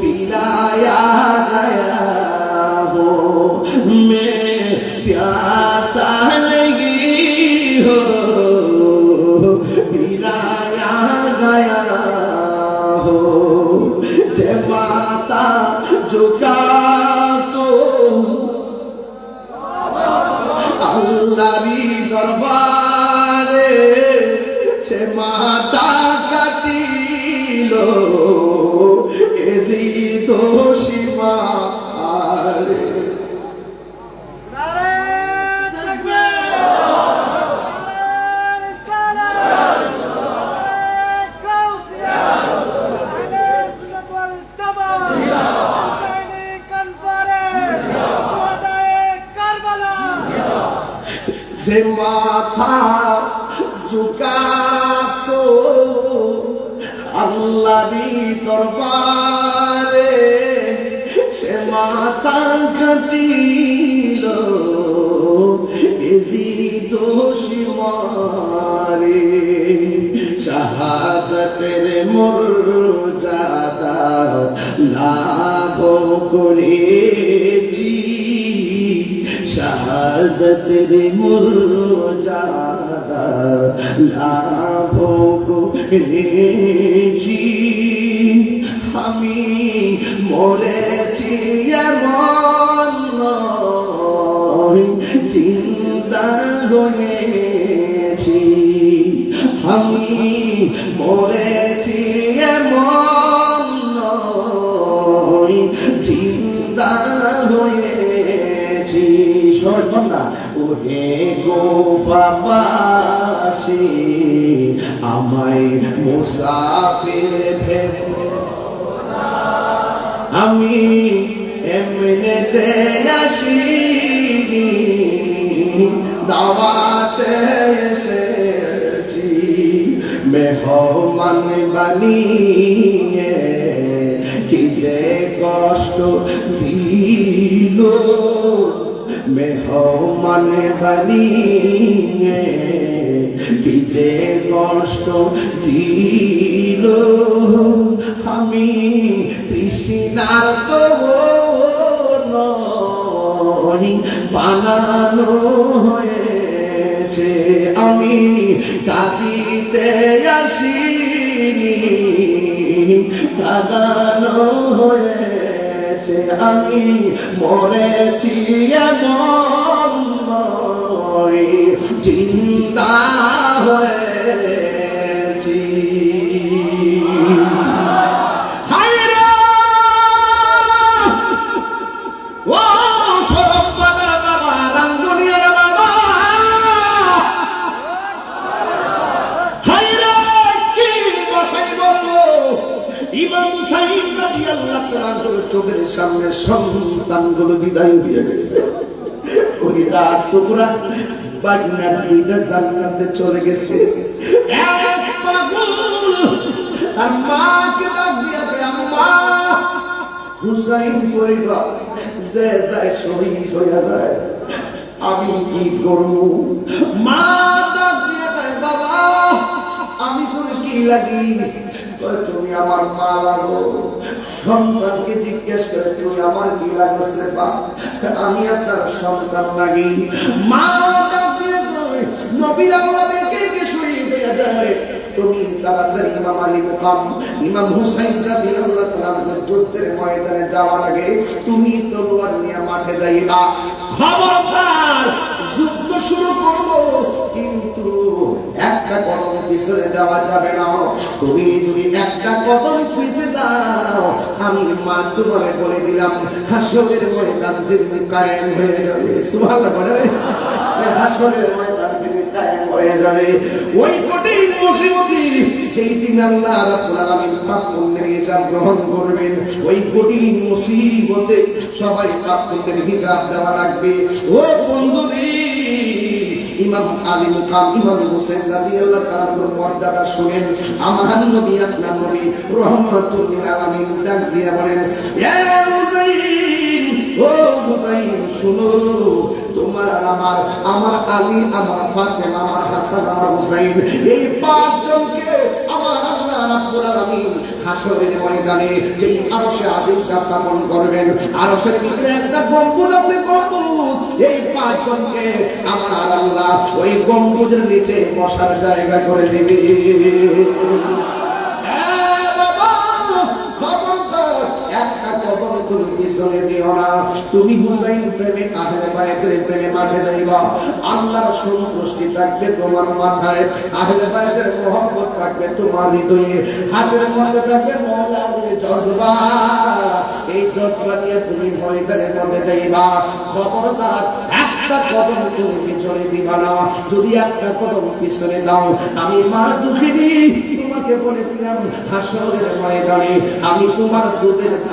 पिलाया गया हो, मैं प्यासा नहीं हूँ দোষী মারে যে মাথা ঝুকাতো আল্লাহরই দরবারে সে মাথা কাটিল এজি দোষী মারে শাহাদাতের মর্যাদা লাভ করেছি শাহাদাতের মর্যাদা লাভ করেছি আমি মরেছি এমন নয় জিন্দা হয়েছি আমি মরেছি এমন নয় জিন্দা হয়েছি সর্বনা ওহে গোফাবাসী আমায় মুসাফির ভেবে আমি এমনিতে আসিনি দাওয়াতে এসেছি মেহমান বানিয়ে কি যে কষ্ট দিল মেহমান বানিয়ে কি যে কষ্ট দিল আমি তৃষ্ণার তো নয় বানানো হয়েছে আমি কাঁদিতে আসিনি কাঁদানো হয়েছে আমি মরেছি এমন নয় জিন্দা হয়েছি ইমাম হুসাইন রাদিয়াল্লাহু তাআলা চোখের সামনে সন্তানগুলো বিদায় হয়ে গেছে কলিজার টুকরা বাগনা দুইটা জান্নাতে চলে গেছে এক পাগল আর মাকে ডাক দিয়ে আম্মা হুসাইন পরিবার যে যায় শহীদ হয়ে যায় আমি কি করব মা ডাক দিয়ে বাবা আমি তোর কি লাগি তুমি আমার মা লাগো সন্তানকে জিজ্ঞেস করে তুই আমার কি লাগোস রে বাপ আমি আপনার সন্তান লাগি মা নবীর আওলাদেরকে কে শহীদ হয়ে যায় তুমি তাড়াতাড়ি ইমাম আলী মুকাম ইমাম হুসাইন রাদিয়াল্লাহু তাআলা যুদ্ধের ময়দানে যাওয়ার আগে তুমি তলোয়ার নিয়ে মাঠে যাইবা খবরদার যুদ্ধ শুরু করব কিন্তু একটা কদম পিছনে দেওয়া যাবে না তুমি যদি একটা কদম পিছনে দাও আমি মা তোমারে বলে দিলাম হাসরের ময়দান যেদিন কায়েম হয়ে যাবে সুবহানাল্লাহ বলে হাসরের ময়দান যেদিন কায়েম হয়ে যাবে ওই কঠিন মুসিবতে যেই দিন আল্লাহ রাব্বুল আলামিন পাপ পুণ্যের হিসাব গ্রহণ করবেন ওই কঠিন মুসিবতে সবাই পাপ পুণ্যের হিসাব দেওয়া লাগবে ও বন্ধুরে ইমাম আলী মুকাম ইমাম হুসাইন রাদিয়াল্লাহু তাআলার মর্যাদা শুনেন আমার নবী আপনার নবী রাহমাতুল লিল আলামিন ডাক দিয়ে বলেন ইয়া হুসাইন ও হুসাইন শুনো তোমার আমার আলী আমার ফাতেমা আমার হাসান আমার হুসাইন এই পাঁচজনকে আমার আল্লাহ রাব্বুল আলামিন হাসরের ময়দানে যেই আরশে আজিম স্থাপন করবেন আরশের ভিতরে একটা গম্বুজ আছে গম্বুজ এই পাঁচজনকে আমার আল্লাহ ওই গম্বুজের নিচে বসার জায়গা করে দিবে তুমি হুসাইন প্রেমে আহলে বাইতের প্রেমে মাঠে যাইবা আল্লাহর সন্তুষ্টি থাকবে তোমার মাথায় আহলে বাইতের মহব্বত থাকবে তোমার হৃদয়ে হাতের মধ্যে থাকবে মওলার জজবা এই জজবানিয়া তুমি ময়দানের মধ্যে যাইবা, খবরদার একটা কদম তুমি পিছনে দিবা না। যদি একটা কদম পিছনে দাও, আমি মা দুঃখিনী তোমাকে বলে দিলাম, হাসরের ময়দানে আমি তোমার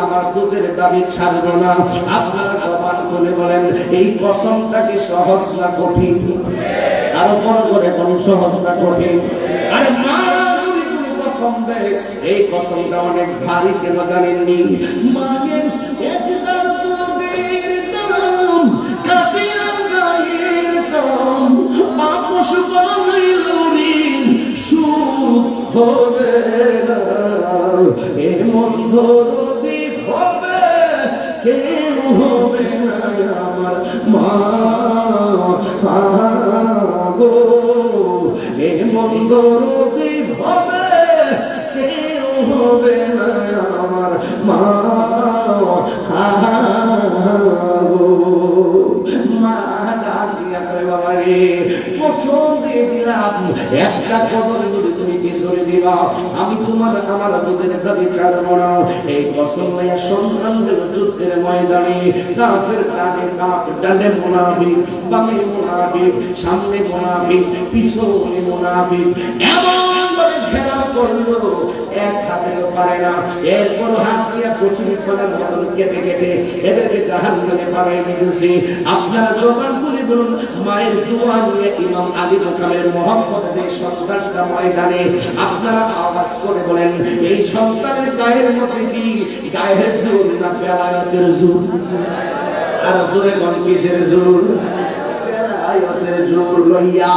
আমার দুধের দাবি ছাড়ব না। আপনারা জবান খুলে বলেন, এই কসমটাকে সহজ না কঠিন? আরো বড় করে কোন সহজ না কঠিন? আরে মা যদি তুমি কসম দেয়, এই কসমটা অনেক ভারী, কেন জানেননি? মায়ের একদার দুধের দাম কাটিয়া গায়ের চাম, আপোষ বানাইল ঋণ সুখ হবে না। এ মন্দ রদীপ হবে, কেউ হবে না আমার মা গো। এ মন্দ রদীপ হবে, কেউ হবে না আমার মা গো। মা ডাকিয়া কয়, বাবা রে, কসম দিয়ে দিলাম, একটা কদম যদি তুমি পিছনে দিবা, আমি তোমার আমার দুধের দাবি ছাড়ব না। এই কসম লইয়া সন্তানদের যুদ্ধের ময়দানে কাফের ডানে মুনাফিক, বামে মুনাফিক, সামনে মুনাফিক, পিছনে মুনাফিক, এমন ভাবে ঘেরাও করলো, এক হাতেও পারে না। এরপর হাত দিয়া কচুরি ফলার মতন কেটে কেটে এদেরকে জাহান্নামে পাঠাই দিতেছে। আপনারা জবান খুলে বলুন, মায়ের দোয়া নিয়ে ইমাম আলী মোকামের মোহাম্মদ যে সন্তানটা ময়দানে, আপনারা আওয়াজ করে বলেন, এই সন্তানের গায়ের মধ্যে কি গায়ের জোর না বেলায়েতের জোর? আর জোরে কোন কিসের জোর? বেলায়েতের জোর লইয়া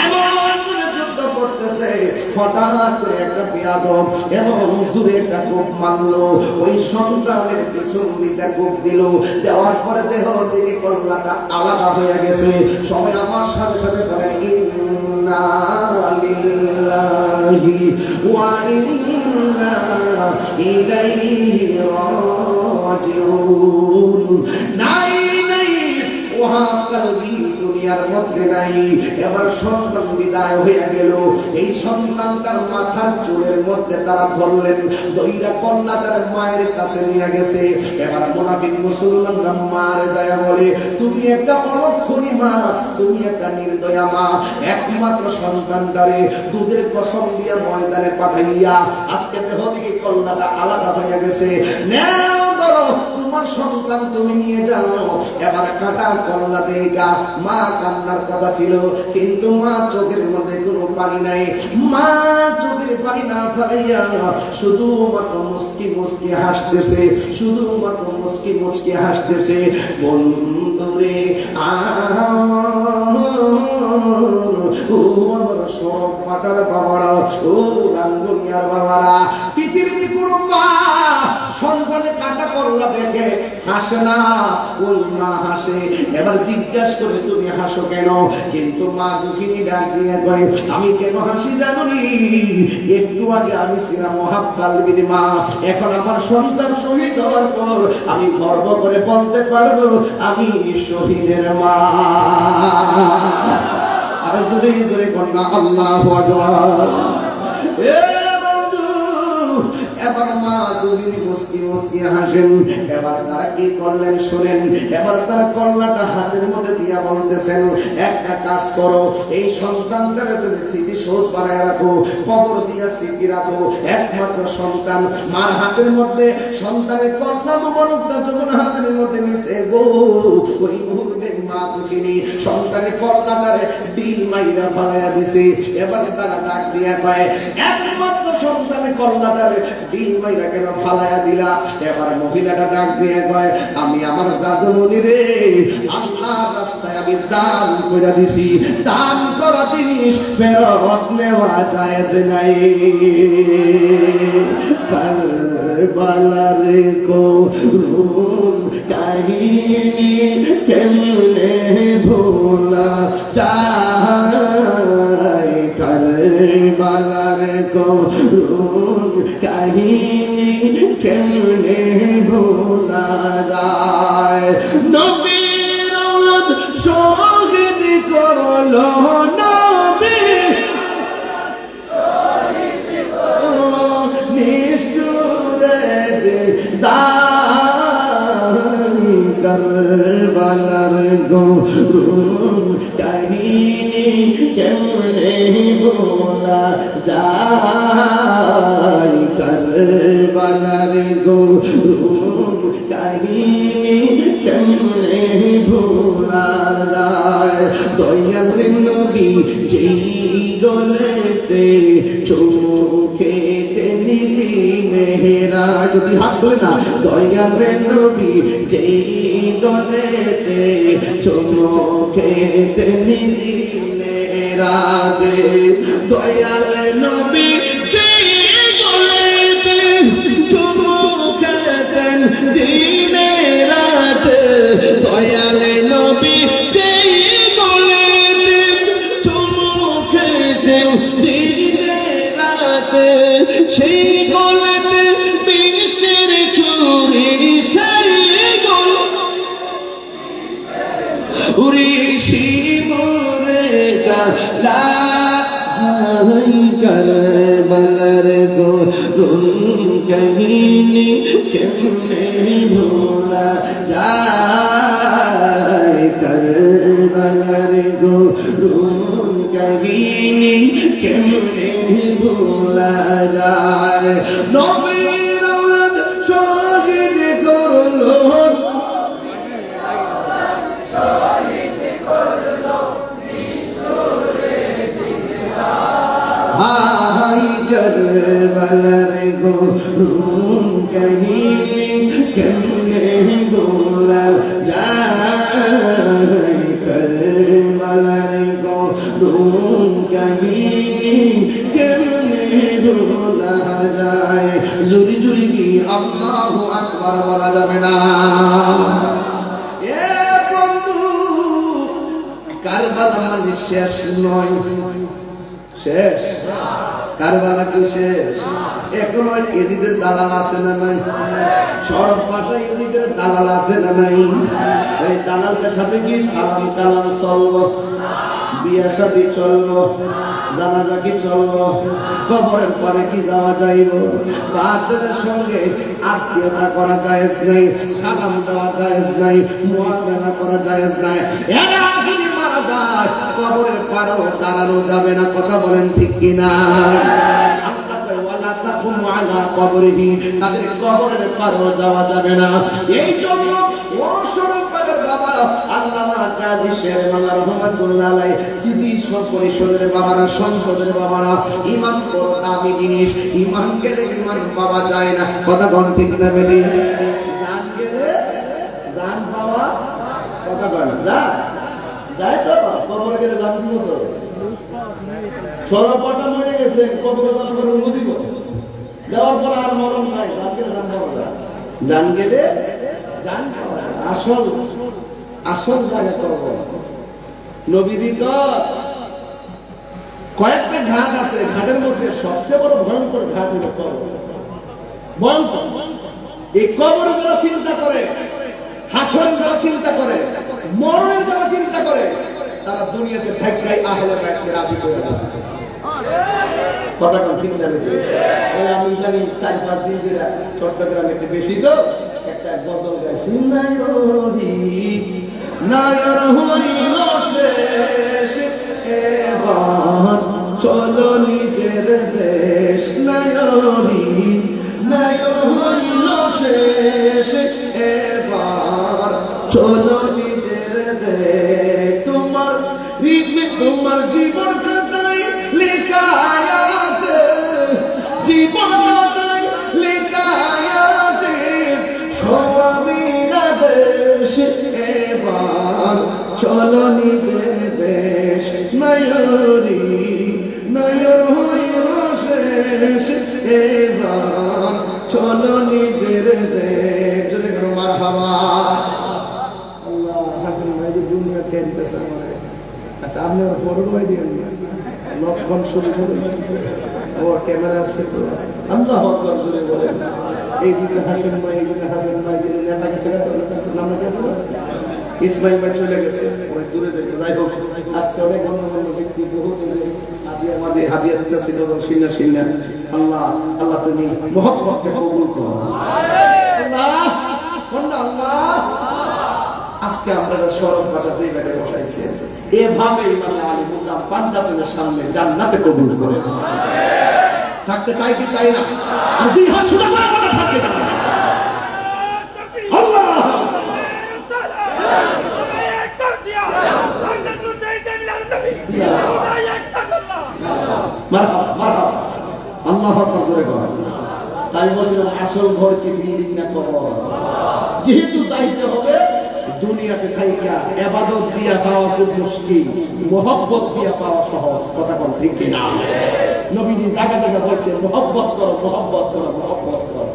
এমন যুদ্ধ করতেছে। হঠাৎ করে একটা বেয়াদব এমন জোরে একটা কোপ মারলো, ওই সন্তানের পিছন দিতে কোপ দিল। দেওয়ার পরে দেহ থেকে কল্লাটা আলাদা হয়ে গেছে। সবাই আমার সাথে সাথে বলেন, ইন্না লিল্লাহি ওয়া ইন্না ইলাইহি রাজিউন। নাই নাই ওহা কালবি দুনিয়ার মধ্যে নাই। এবার সন্তান বিদায় হয়ে গেল। এই সন্তানটার মাথার চুলের মধ্যে তারা ধরলেন, দইরা কল্লাটার মায়ের কাছে নিয়ে গেছে। এবার মুনাফিক মুসলমানরা মারে যায় বলে, তুমি একটা অলক্ষণী মা, তুমি একটা নির্দয়া মা, একমাত্র সন্তানটারে দুধের কসম দিয়া ময়দানে পাঠাইয়া আজকে দেহ থেকে কল্লাটা আলাদা হয়ে গেছে। নাও ধরো তোমার সন্তান, তুমি নিয়ে যাও। এবার কাটা কল্লা দেগা। মা কান্নার কথা ছিল, কিন্তু মা চোখের মধ্যে কোনো পানি নাই। মা চোখের পানি না ফেলাইয়া শুধুমাত্র মুস্কি মুস্কি হাসতেছে, শুধুমাত্র মুস্কি মুস্কি হাসতেছে। বন্ধুরে ও আমার সব পাটার বাবারা, ও রাঙ্গুনিয়ার বাবারা, পৃথিবীর কোনো মা সন্তানে কাটা করলা দেখে হাসে না, ওই মা হাসে। এবার জিজ্ঞাসা করে, তুমি হাসো কেন? কিন্তু মা দুঃখিনী ডাক দিয়ে কয়, আমি কেন হাসি জানি? একটু আগে আমি ছিলাম ওহাব কালবির মা, এখন আমার সন্তান শহীদ হওয়ার পর আমি গর্ব করে বলতে পারবো আমি শহীদের মা। আর জোরে জোরে কন্যা আল্লাহু আকবার। এবার মা দুদিন মুস্কি মুস্কি হাসেন। এবার তারা কি করলেন শোনেন। এবার তারা কল্লাটা হাতের মধ্যে দিয়া বলতেছেন, একটা কাজ করো, এই সন্তানটারে তুমি স্মৃতিসৌধ বানায় রাখো, কবর দিয়া স্মৃতি রাখো। একমাত্র সন্তান, মার হাতের মধ্যে সন্তানের কল্লা মুবারকটা যখন হাতের মধ্যে নিছে গো, ওই মুহূর্তে মা দুঃখিনী সন্তানের কল্লাটারে ডিল মাইরা ফালাইয়া দিছে। এবার তারা ডাক দিয়া কয়, একমাত্র সন্তানের কল্লাটারে ডিল মাইরা কেন ফালাইয়া দিলা? এবার মহিলাটা ডাক দিয়ে কয়, আমি আমার জাদুমণি রে আল্লাহর রাস্তায় আমি দান কইরা দিছি। দান করা জিনিস ফেরত নেওয়া জায়েজ নাই। কারবালার করুণ কাহিনী কেমনে ভোলা যায়, কারবালার করুণ কাহিনী কেমনে ভোলা যায়। নবীর আওলাদ শহীদ করলো, নবী শহীদ করলো, নিষ্ঠুরে দান কারবালার গরুর কাহিনী কেমনে ভোলা যায় কারবালার গরুর কাহিনী কেমনে ভোলা যায় দয়াল নবী যেই গলেতে চোখেতে নিলি মেহেরা যদি হাত ধরে না দয়াল নবী যেই গলেতে চোখেতে নিলি মেহেরা দে দয়াল নবী যেই গলেতে চোখেতে দিনে রাত দয়াল নবী যেই গলেতে চোখেতে দিনে রাত সেই গলেতে বিশ্বের চুরি সেই গল ঋষি মরে চালা কারবালার গরুর কাহিনী কেমনে ভোলা যায় কারবালার গরুর কাহিনী কেমনে ভোলা যায় নবীর আওলাদ শহীদ করলো হাই কারবালার গরুর কাহিনী কেমনে ভোলা যায় কারবালার গরুর কাহিনী কেমনে ভোলা যায় জুরি জুরি কি আল্লাহু আকবার বলা যাবে না এ বন্ধু কারবালা মানে শেষ নয় শেষ কারবালা কি শেষ এখন ইজিদের দালাল আছে না নাই সব পাশে ইজিদের দালাল আছে না নাই ওই দালালদের সাথে কি সালাম কালাম চলবো বিয়ে শাদী চলবো জানাজা কি চলবো কবরের পরে কি যাওয়া যাইব বাতের সঙ্গে আত্মীয়তা করা জায়েজ নাই সালাম দেওয়া জায়েজ নাই মুআমালা করা জায়েজ নাই এরা আখিরি মারা যায় কবরের পাড়েও দাঁড়ানো যাবে না কথা বলেন ঠিক কিনা আল্লাহ কয় ওয়ালা তাকুমু আলা কবরিহি তাদের কবরের পাড়েও যাওয়া যাবে না এই জন্য ওসরবাদের বাবা আল্লামা কাজী শের বাংলা রহমাতুল্লাহ আলাইহি সিদ্ধি পরিষদের বাবারা সংসদের বাবারা ঈমান বড় দামি জিনিস ঈমান গেলে ঈমান পাওয়া যায় না কথা কোন ঠিক না বেটি জান গেলে জান পাওয়া কথা বল না যায় তো কবরে গেলে জান দিব তো সরপটা মরে গেছে কবরে যাওয়ার পর অনুমতি দিব দেওয়ার পর আর মরণ নাই জান গেলে জান পাওয়া যায় জান গেলে জান পাওয়া যায় আসল আসল জায়গা কবর নবীজি তো কয়েকটা ঘাট আছে ঘাটের মধ্যে সবচেয়ে বড় ভয়ঙ্কর ঘাট হলো কবর ভয়ঙ্কর এই কবরে যারা চিন্তা করে হাসরের যারা চিন্তা করে মরণের যারা চিন্তা করে তারা দুনিয়াতে থাকতেই আহলে বায়াতকে রাজি করে দেয় কথা কোন ঠিক না এই আমি জানি 4-5 দিন ধরে চট্টগ্রামে একটু বেশি তো একটা গজল গাইছি নাইরি নায়র হইল শেষ এবার চলো নিজের দেশ নায়রি নায়র হইল শেষ এবার চলো নিজের দেশ তোমার তোমার জীবন খাতায় লেখা আছে জীবন খাতায় লেখা আছে সবাবিরা দেশ এবার চলো নিজের দেশ নায়রি নায়র হইল শেষ এবার চলো নিজের দেশ জোরে করো মারহাবা আল্লাহ হাফেজ ভাই দুনিয়া কে দিতেছে আমারে আচ্ছা আপনি ফটো ভাই দিবেন লক্ষণ শুরু করে ও ক্যামেরা আছে তো আল্লাহু আকবার জোরে বলেন এই দিকে হাসেন ভাই এই দিকে হাসেন ভাই দিকে নেতা গেছে নাম কি আছে ইসমাইল ভাই চলে গেছে অনেক দূরে যাই হোক আজকে অনেক গণ্যমান্য ব্যক্তি বহুত হাদিয়া মাদে হাদিয়া দিতেছে যখন শিনা শিনা আল্লাহ আল্লাহ তুমি মহব্বতকে কবুল করো আল্লাহ আল্লাহ আজকে আমরা সরব ভাষা যেই ব্যাটে বসাইছি এভাবে ইমাম আলী মুকাম পাঞ্জাবের সামনে জান্নাতে কবুল করে থাকতে চাই কি চাই না? আর দুই হাত সোজা করে আমরা থাকতে চাই। আল্লাহ মারহাবা মারহাবা আল্লাহু আকবার জোরে বলো। তাই বলছিলাম আসল ঘর কি বিল্ডিং না কবর? যেহেতু চাইতে হবে দুনিয়াতে থাইকা ইবাদত দিয়া পাওয়া খুব মুশকিল, মুহাব্বত দিয়া পাওয়া সহজ। কথা বল ঠিক কি না? নবীজি জায়গা জায়গা বলছেন মুহাব্বত করো মুহাব্বত করো মুহাব্বত করো।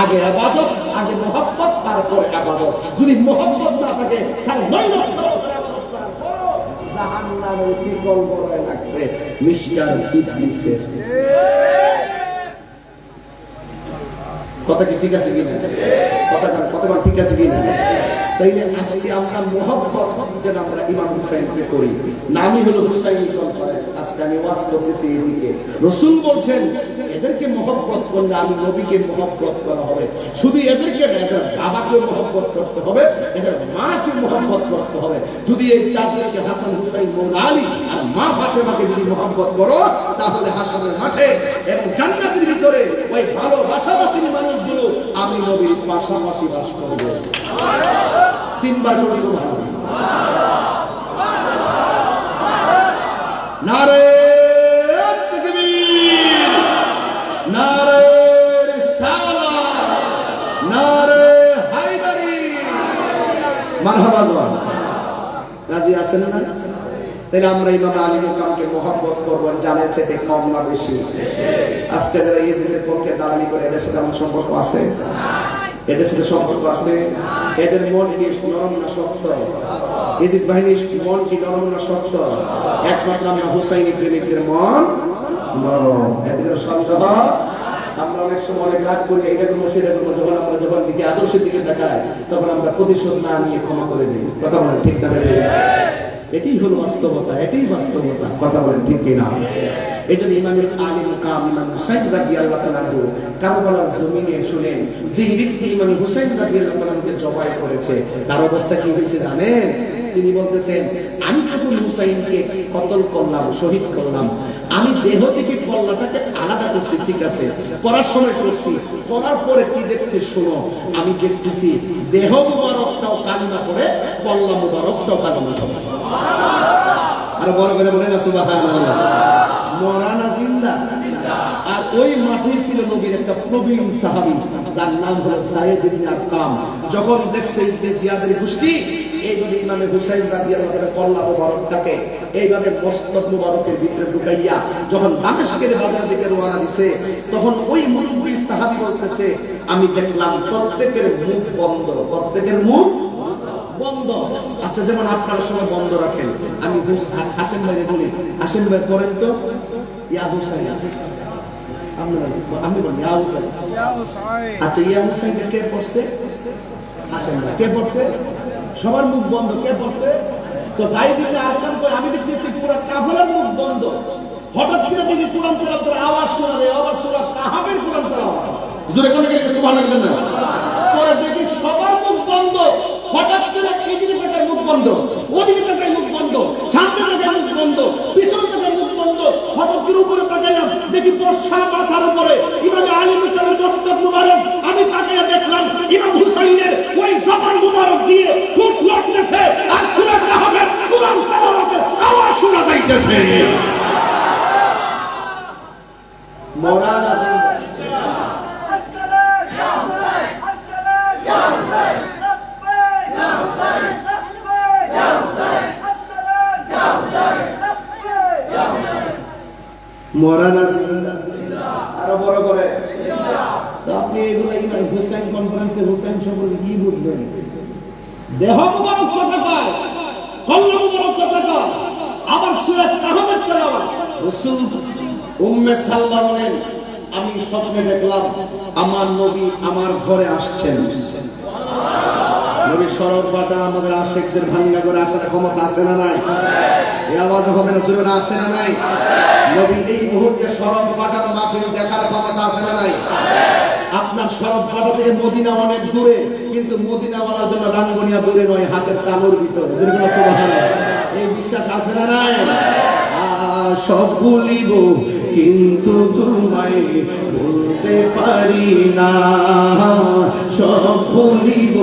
আগে ইবাদত, আগে মুহাব্বত, তারপর ইবাদত। যদি মুহাব্বত না থাকে তাহলে নয় নয় জাহান্নামের শিকল গলায় লাগছে মিস্টার ইবলিসের। কথা কি ঠিক আছে কিনা? কথা ঠিক আছে কিনা? তাইলে আজকে আমরা মুহাব্বত যেন আমরা ইমাম হুসাইনকে করি। নামই হলো হুসাইনি কনফারেন্স। আজকে আমি ওয়াজ করতেছি এদিকে। রাসূল বলছেন এদেরকে মুহাব্বত করলে আমি নবীকে মুহাব্বত করা হবে। শুধু এদেরকে না, এদের বাবাকে মুহাব্বত করতে হবে, এদের মাকে মুহাব্বত করতে হবে। যদি এই চারজনকে হাসান হুসাইন মওলা আলী আর মা ফাতেমাকে যদি মুহাব্বত করো তাহলে হাসরের মাঠে এবং জান্নাতের ভিতরে ওই ভালোবাসাবাসী মানুষগুলো আমি নবীর পাশাপাশি বাস করব। তিনবার করে সুবহানাল্লাহ। নারে তাকবীর, নারে রিসালাত, নারে হায়দারি। মারহাবা বল। রাজি আছেন না? তাহলে আমরা ইমাম আলী মুকামকে মুহাব্বত করব, জানের চেয়ে কম না বেশি? আজকে যারা ইয়েজিদের পক্ষে দালালি করে এদের সাথে আমার সম্পর্ক আছে? এদের সাথে সম্পর্ক আছে? এদের মন কি নরম না শক্ত? ইয়েজিদ বাহিনীর মন কি নরম না শক্ত? একমাত্র আমরা হুসাইনি প্রেমিকদের মন নরম। এতে করে সন্দেহ। আমরা অনেক সময় অনেক রাগ করি, এটা কোনো সেটা কোনো, যখন দিকে আদর্শের দিকে তাকাই তখন আমরা প্রতিশোধ না নিয়ে ক্ষমা করে দিই। কথা বলেন ঠিক না? এটাই হলো বাস্তবতা, এটাই বাস্তবতা। কথা বলেন ঠিক কিনা? এই জন্য ইমাম আলী মুকাম ইমাম হুসাইন রাদিয়াল্লাহু তাআলা কারবালার জমিনে শুনেন যে ব্যক্তি ইমাম হুসাইন রাদিয়াল্লাহু তাআলাকে জবাই করেছে তার অবস্থা কি হয়েছে জানেন? তিনি বলতেছেন আমি যখন হুসাইনকে কতল করলাম, শহীদ করলাম, আমি দেহ থেকে কল্লাটাকে আলাদা করছি, ঠিক আছে, করার সময় করছি, করার পরে কি দেখছি শোনো, আমি দেখতেছি দেহ মুবারকটাও কালিমা করে, কল্লা মুবারকটাও কালিমা করে। আর বড় করে বলেন না সুবহানাল্লাহ। মরানা জিন্দা। আর ওই মাঠেই ছিল নবীর একটা প্রবীণ সাহাবী যার নাম হলো যায়েদ ইবনে আরকাম। যখন দেখছে যে জিয়াদের গোষ্ঠী এইভাবে ইমামে হুসাইন রাদিয়াল্লাহু তাআলা কল্লা মুবারকটাকে এইভাবে মস্তক মুবারকের ভিতরে ঢুকাইয়া যখন দামেস্কের বাজার দিকে রওনা দিছে, তখন ওই মুরব্বী সাহাবী বলতেছে আমি দেখলাম প্রত্যেকের মুখ বন্ধ, প্রত্যেকের মুখ বন্ধ। আচ্ছা, যেমন আপনারা সময় বন্ধ রাখেন, আমি হাসেম ভাইরে বলি, হাসেম ভাই পড়েন তো ইয়া হুসাইন, আমি বলি ইয়া হুসাইন। আচ্ছা, ইয়া হুসাইন কে পড়ছে? হাসেম ভাই। কে পড়ছে? সবার মুখ বন্ধ। কে পড়ছে? তো যায়েদ ইবনে আরকাম কই আমি দেখতেছি পুরো কাফেলার মুখ বন্ধ। হঠাৎ করে দেখি কোরআন তেলাওয়াতের আওয়াজ শোনা যায়, আবার সূরা কাহাফের কোরআন তেলাওয়াত। জোরে কোন কে সুবহানাল্লাহ দেন না? পরে দেখি সবার মুখ বন্ধ। হঠাৎ করে এদিকে তাকায় মুখ বন্ধ, ওদিকে তাকায় মুখ বন্ধ, সামনে তাকায় মুখ বন্ধ, পিছন তাকায় মুখ বন্ধ। হঠাৎ করে উপরে তাকাইলাম, দেখি বর্ষা মাথার উপরে ইমাম আলী মুকামের মস্তক মুবারক। আমি তাকাইয়া দেখলাম ইমাম হুসাইনের ওই জবান মুবারক দিয়ে ঠোঁট লাগতেছে আর সূরা কাহাফের কোরআন তেলাওয়াতের আওয়াজ শোনা যাইতেছে। মাওলানা মরানা আরো বড় করে। আপনি এগুলো ইমাম হুসাইন কনফারেন্সে হুসাইন সম্পর্কে কি বুঝবেন? দেহ মুবারক কথা কয়, কল্লা মুবারক কথা কয়, আবার সূরা কাহাফের তেলাওয়াত। রাসূল উম্মে সালমা বলেন আমি স্বপ্নে দেখলাম আমার নবী আমার ঘরে আসছেন। নবী সরব বাটা আমাদের আশিকদের ভাঙ্গা করে আসার ক্ষমতা আছে না নাই? এই আওয়াজ হবে না, জোরে না, আছে না নাই? নবী এই মুহূর্তে সরব বাটার মাহফিল দেখার ক্ষমতা আছে না নাই? আপনার কারণ শরফপাড়া থেকে মদিনা অনেক দূরে, কিন্তু মদিনাওয়ালার জন্য রাঙ্গুনিয়া দূরে নয়, হাতের তালুর ভিতরে। সুবহানাল্লাহ। এই বিশ্বাস আছে না নাই? সব ভুলিব কিন্তু তোমায় বলতে পারি না, সব ভুলিব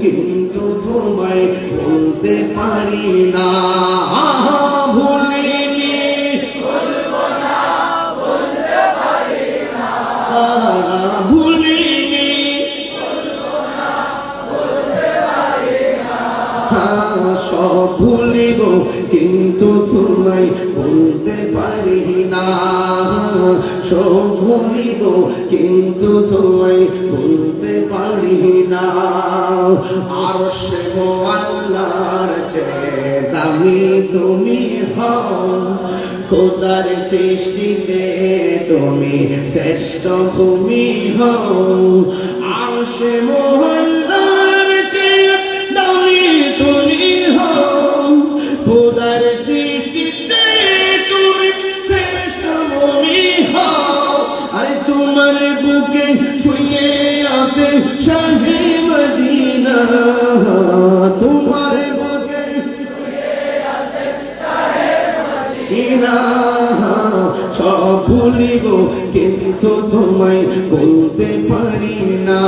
কিন্তু তোমায় বলতে পারি না। ভুলিনি ভুলবো না বলতে পারি না, ভুলিনি ভুলবো না বলতে পারি না। সব ভুলিব কিন্তু তোমায় বলতে পারি না, সব ভুলিব কিন্তু তোমায় বলতে পারি না। আরশে আল্লাহর চেয়ে দামি তুমি হও, খোদার সৃষ্টিতে তুমি শ্রেষ্ঠ ভূমি হও। আরশে আল্লাহর চেয়ে দামি তুমি হও, খোদার সৃষ্টিতে তুমি শ্রেষ্ঠ ভূমি হও। আরে তোমার বুকে শুয়ে আছে শাহে মদিনা, তোমার বুকে শুয়ে আছে শাহে মদিনা। সব ভুলিব কিন্তু তোমায় বলতে পারি না,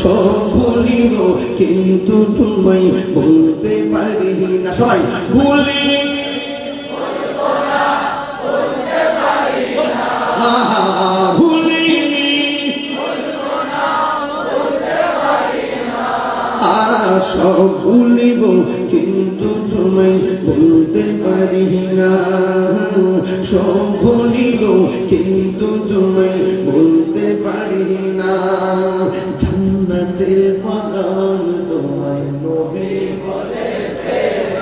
সব ভুলিব কিন্তু তোমায় বলতে পারি না। সবাই ভুলি সব ভুলিব কিন্তু তোমায় বলতে পারি না, সব ভুলিব কিন্তু তোমায় বলতে পারি না। জান্নাতের বাগান তোমায় নবী বলেছে,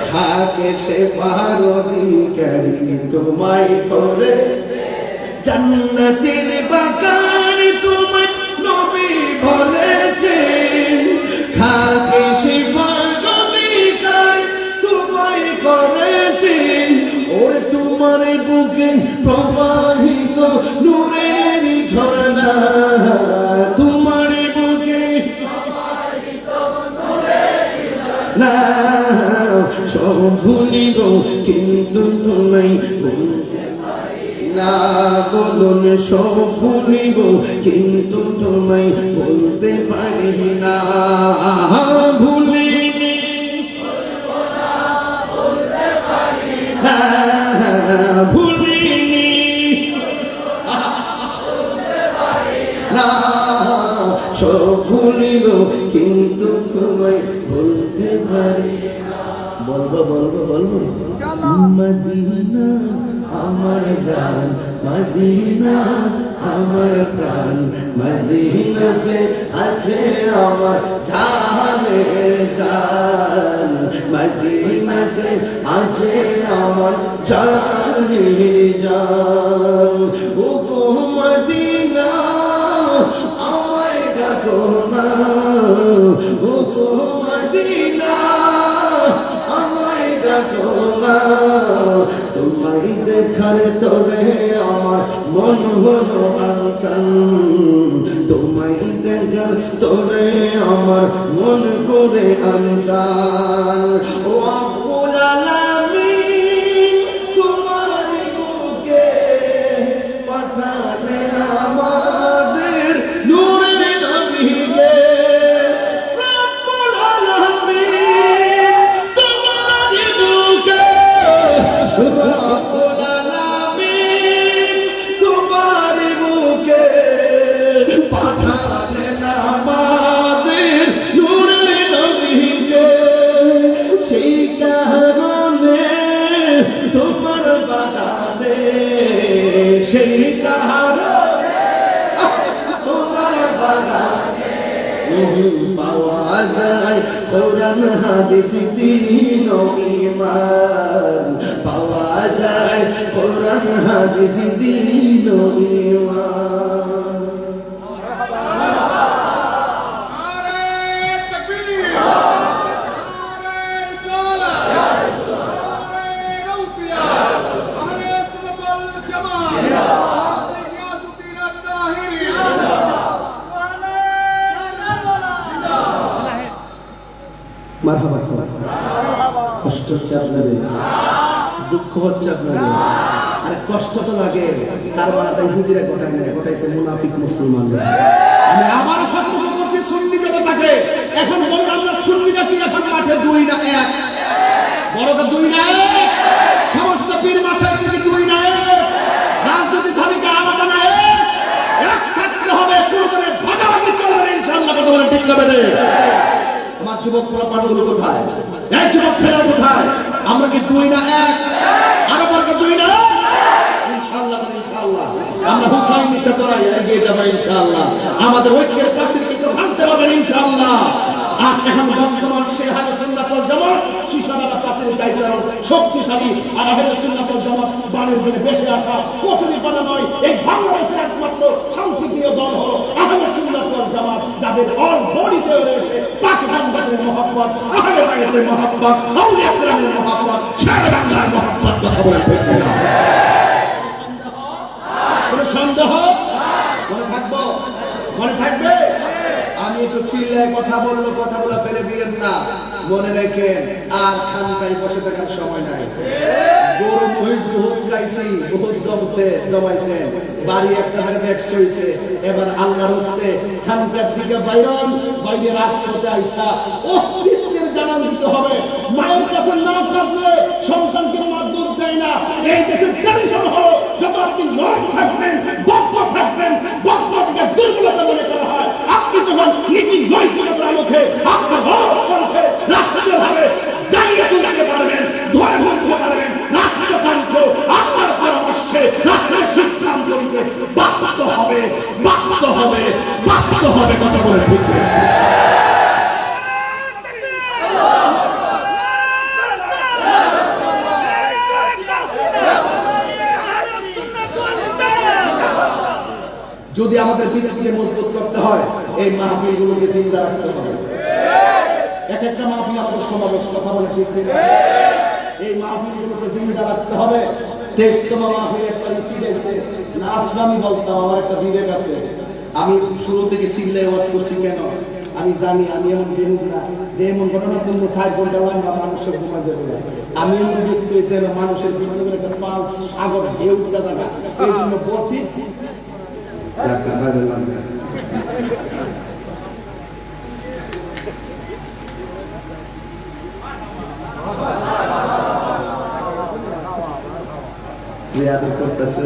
খাকে সে পার অধিকারী তোমায় করেছে। জান্নাতের বাগান তোমায় নবী বলেছে, খাকে সে পার অধিকারী তোমায় করেছে। ওরে তোমার বুকে প্রবাহিত নূরের ঝর্ণা, তোমার বুকে প্রবাহিত নূরের ঝর্ণা। সব ভুলিব কিন্তু তোমায় বলতে পারি না, বলুন সব ভুলিব কিন্তু তোমায় বলতে পারি না। ভুলিনি বলবো না বলতে পারি না, ভুলিনি বলতে পারি না। সব ভুলিব কিন্তু তোমায় বলতে পারি না। বলবো বলবো বলবো। মদিনা আমার জান, মদিনা আমার প্রাণ, মদিনাতে আছে আমার জানের জান, মদিনাতে আছে আমার জানের জান। ও গো মদিনা আমায় ডাকো না, ও গো মদিনা আমায় ডাকো না। তোমায় দেখার তোরে আমার মন হলো আনচান, তোমায় দেখার তোরে আমার মন করে আনচান। ও আব্বুল আলামিন তোমার বুকে পাঠালেন আমাদের নূরের নবীকে। আব্বুল আলামিন তোমার বুকে, আব্বুল আলামিন তোমার বুকে পাঠালেন আমাদের নূরের নবীকে। সেই কারণে তোমার বাগানে, সেই কারণে তোমার বাগানে পাওয়া যায় কোরআন হাদিস দ্বীন ও ঈমান, পাওয়া যায় কোরআন হাদিস দ্বীন ও ঈমান। কষ্ট হচ্ছে আপনাদের, দুঃখ হচ্ছে আপনাদের, আরে কষ্ট তো লাগে। তার মানে ইহুদিরা গোটায় নেই, গোটাইছে মুনাফিক মুসলমানরা। আমি আবার সতর্ক করছি সুন্নি জনতাকে, এখন বলুন আমরা সুন্নিরা কি এখন মাঠে দুই না এক? বড়টা দুই না এক? সমস্ত পীর মাসায় থেকে দুই না এক? রাজনৈতিক ভূমিকা আলাদা না এক? এক থাকতে হবে, কোরবানের ভাগাভাগি চলবে ইনশাআল্লাহ। কথা বলেন ঠিক না বেটে? আমার যুবক পোলাপানগুলো কোথায়? এক যুবক ছেলেরা কোথায়? আমরা কি দুই না এক? আরো বর্গ দুই না এক? ইনশাআল্লাহ ইনশাআল্লাহ আমরা হুসাইন নিচতরায় এগিয়ে যাব ইনশাআল্লাহ। আমাদের ঐক্যের কাছে কিন্তু ভাঙতে হবে ইনশাআল্লাহ। আর এখন বর্তমান সেই আহলে সুন্নাত ওয়াল জামাত শিশারালা পাতের দায়িত্ব শক্তিশালী। আর আহলে সুন্নাত ওয়াল জামাত বাণের জন্য বেশি আসা কচুরি পানা নয়। এই বাংলাদেশের একমাত্র শান্তিপ্রিয় দল হলো আহলে সুন্নাত ওয়াল জামাত, যাদের অল বডিতে রয়েছে পাক বান্দাদের মহব্বত, আহলে বাইতের মহব্বত, আউলিয়া কেরামের মহব্বত, শেরে বাংলার মহব্বত। কথা বলেন ঠিক না? কোন সন্দেহ মনে থাকবো? মনে থাকবে? আমি একটু চিল্লায় কথা বললো, কথাগুলো ফেলে দিলেন না, মনে রেখেন। আর খানকায় বসে থাকার সময় নাই। গরু মহিষ বহুত গাইছি, বহুত জমাইছেন, বাড়ি একটা জায়গাতে 100 হয়েছে। এবার আল্লাহর হস্তে খানকার দিকে বাইরন, বাইরে রাস্তাতে আইসা অস্তিত্বের জানান দিতে হবে। মায়ের কাছে না কাঁদলে সন্তানকে মা দুধ দেয় না। এই দেশের ট্র্যাডিশন হলো যত আপনি নরম থাকবেন, বক্ত থাকবেন, বক্তকে দুর্বলতা মনে করা হয়। আপনি যখন নীতি নৈতিকতার মুখে আপনার অবস্থানকে রাষ্ট্রীয়ভাবে জানিয়ে তুলতে পারবেন, ধরে ধরতে পারবেন, রাষ্ট্রযন্ত্র আপনার পরামর্শে রাষ্ট্রের সিদ্ধান্ত নিতে বাধ্য হবে, বাধ্য হবে, বাধ্য হবে। কথা বলে ঠিক না? যদি আমাদের বিরোধীকে মজবুত করতে হয়, এই মাহফিলগুলোকে জিন্দা রাখতে হবে। এক একটা মাহফিল আমাদের সমাবেশ। কথা বলে ঠিক না? এই মাহফিলগুলোকে জিন্দা রাখতে হবে। 23তম মাহফিল একটা রিসিট এসে না আসলে আমি বলতাম আমার একটা বিবেক আছে। আমি শুরু থেকে চিল্লাই ওয়াজ করছি কেন? আমি জানি আমি এমন বেহুদ না যে এমন ঘটনার জন্য 4 ঘন্টা লম্বা মানুষের ঘুমা যাবে। আমি এমন ব্যক্তি যেন মানুষের ভিতরে একটা পাল সাগর ঢেউ উঠে থাকা, এই জন্য বলছি করতেছে।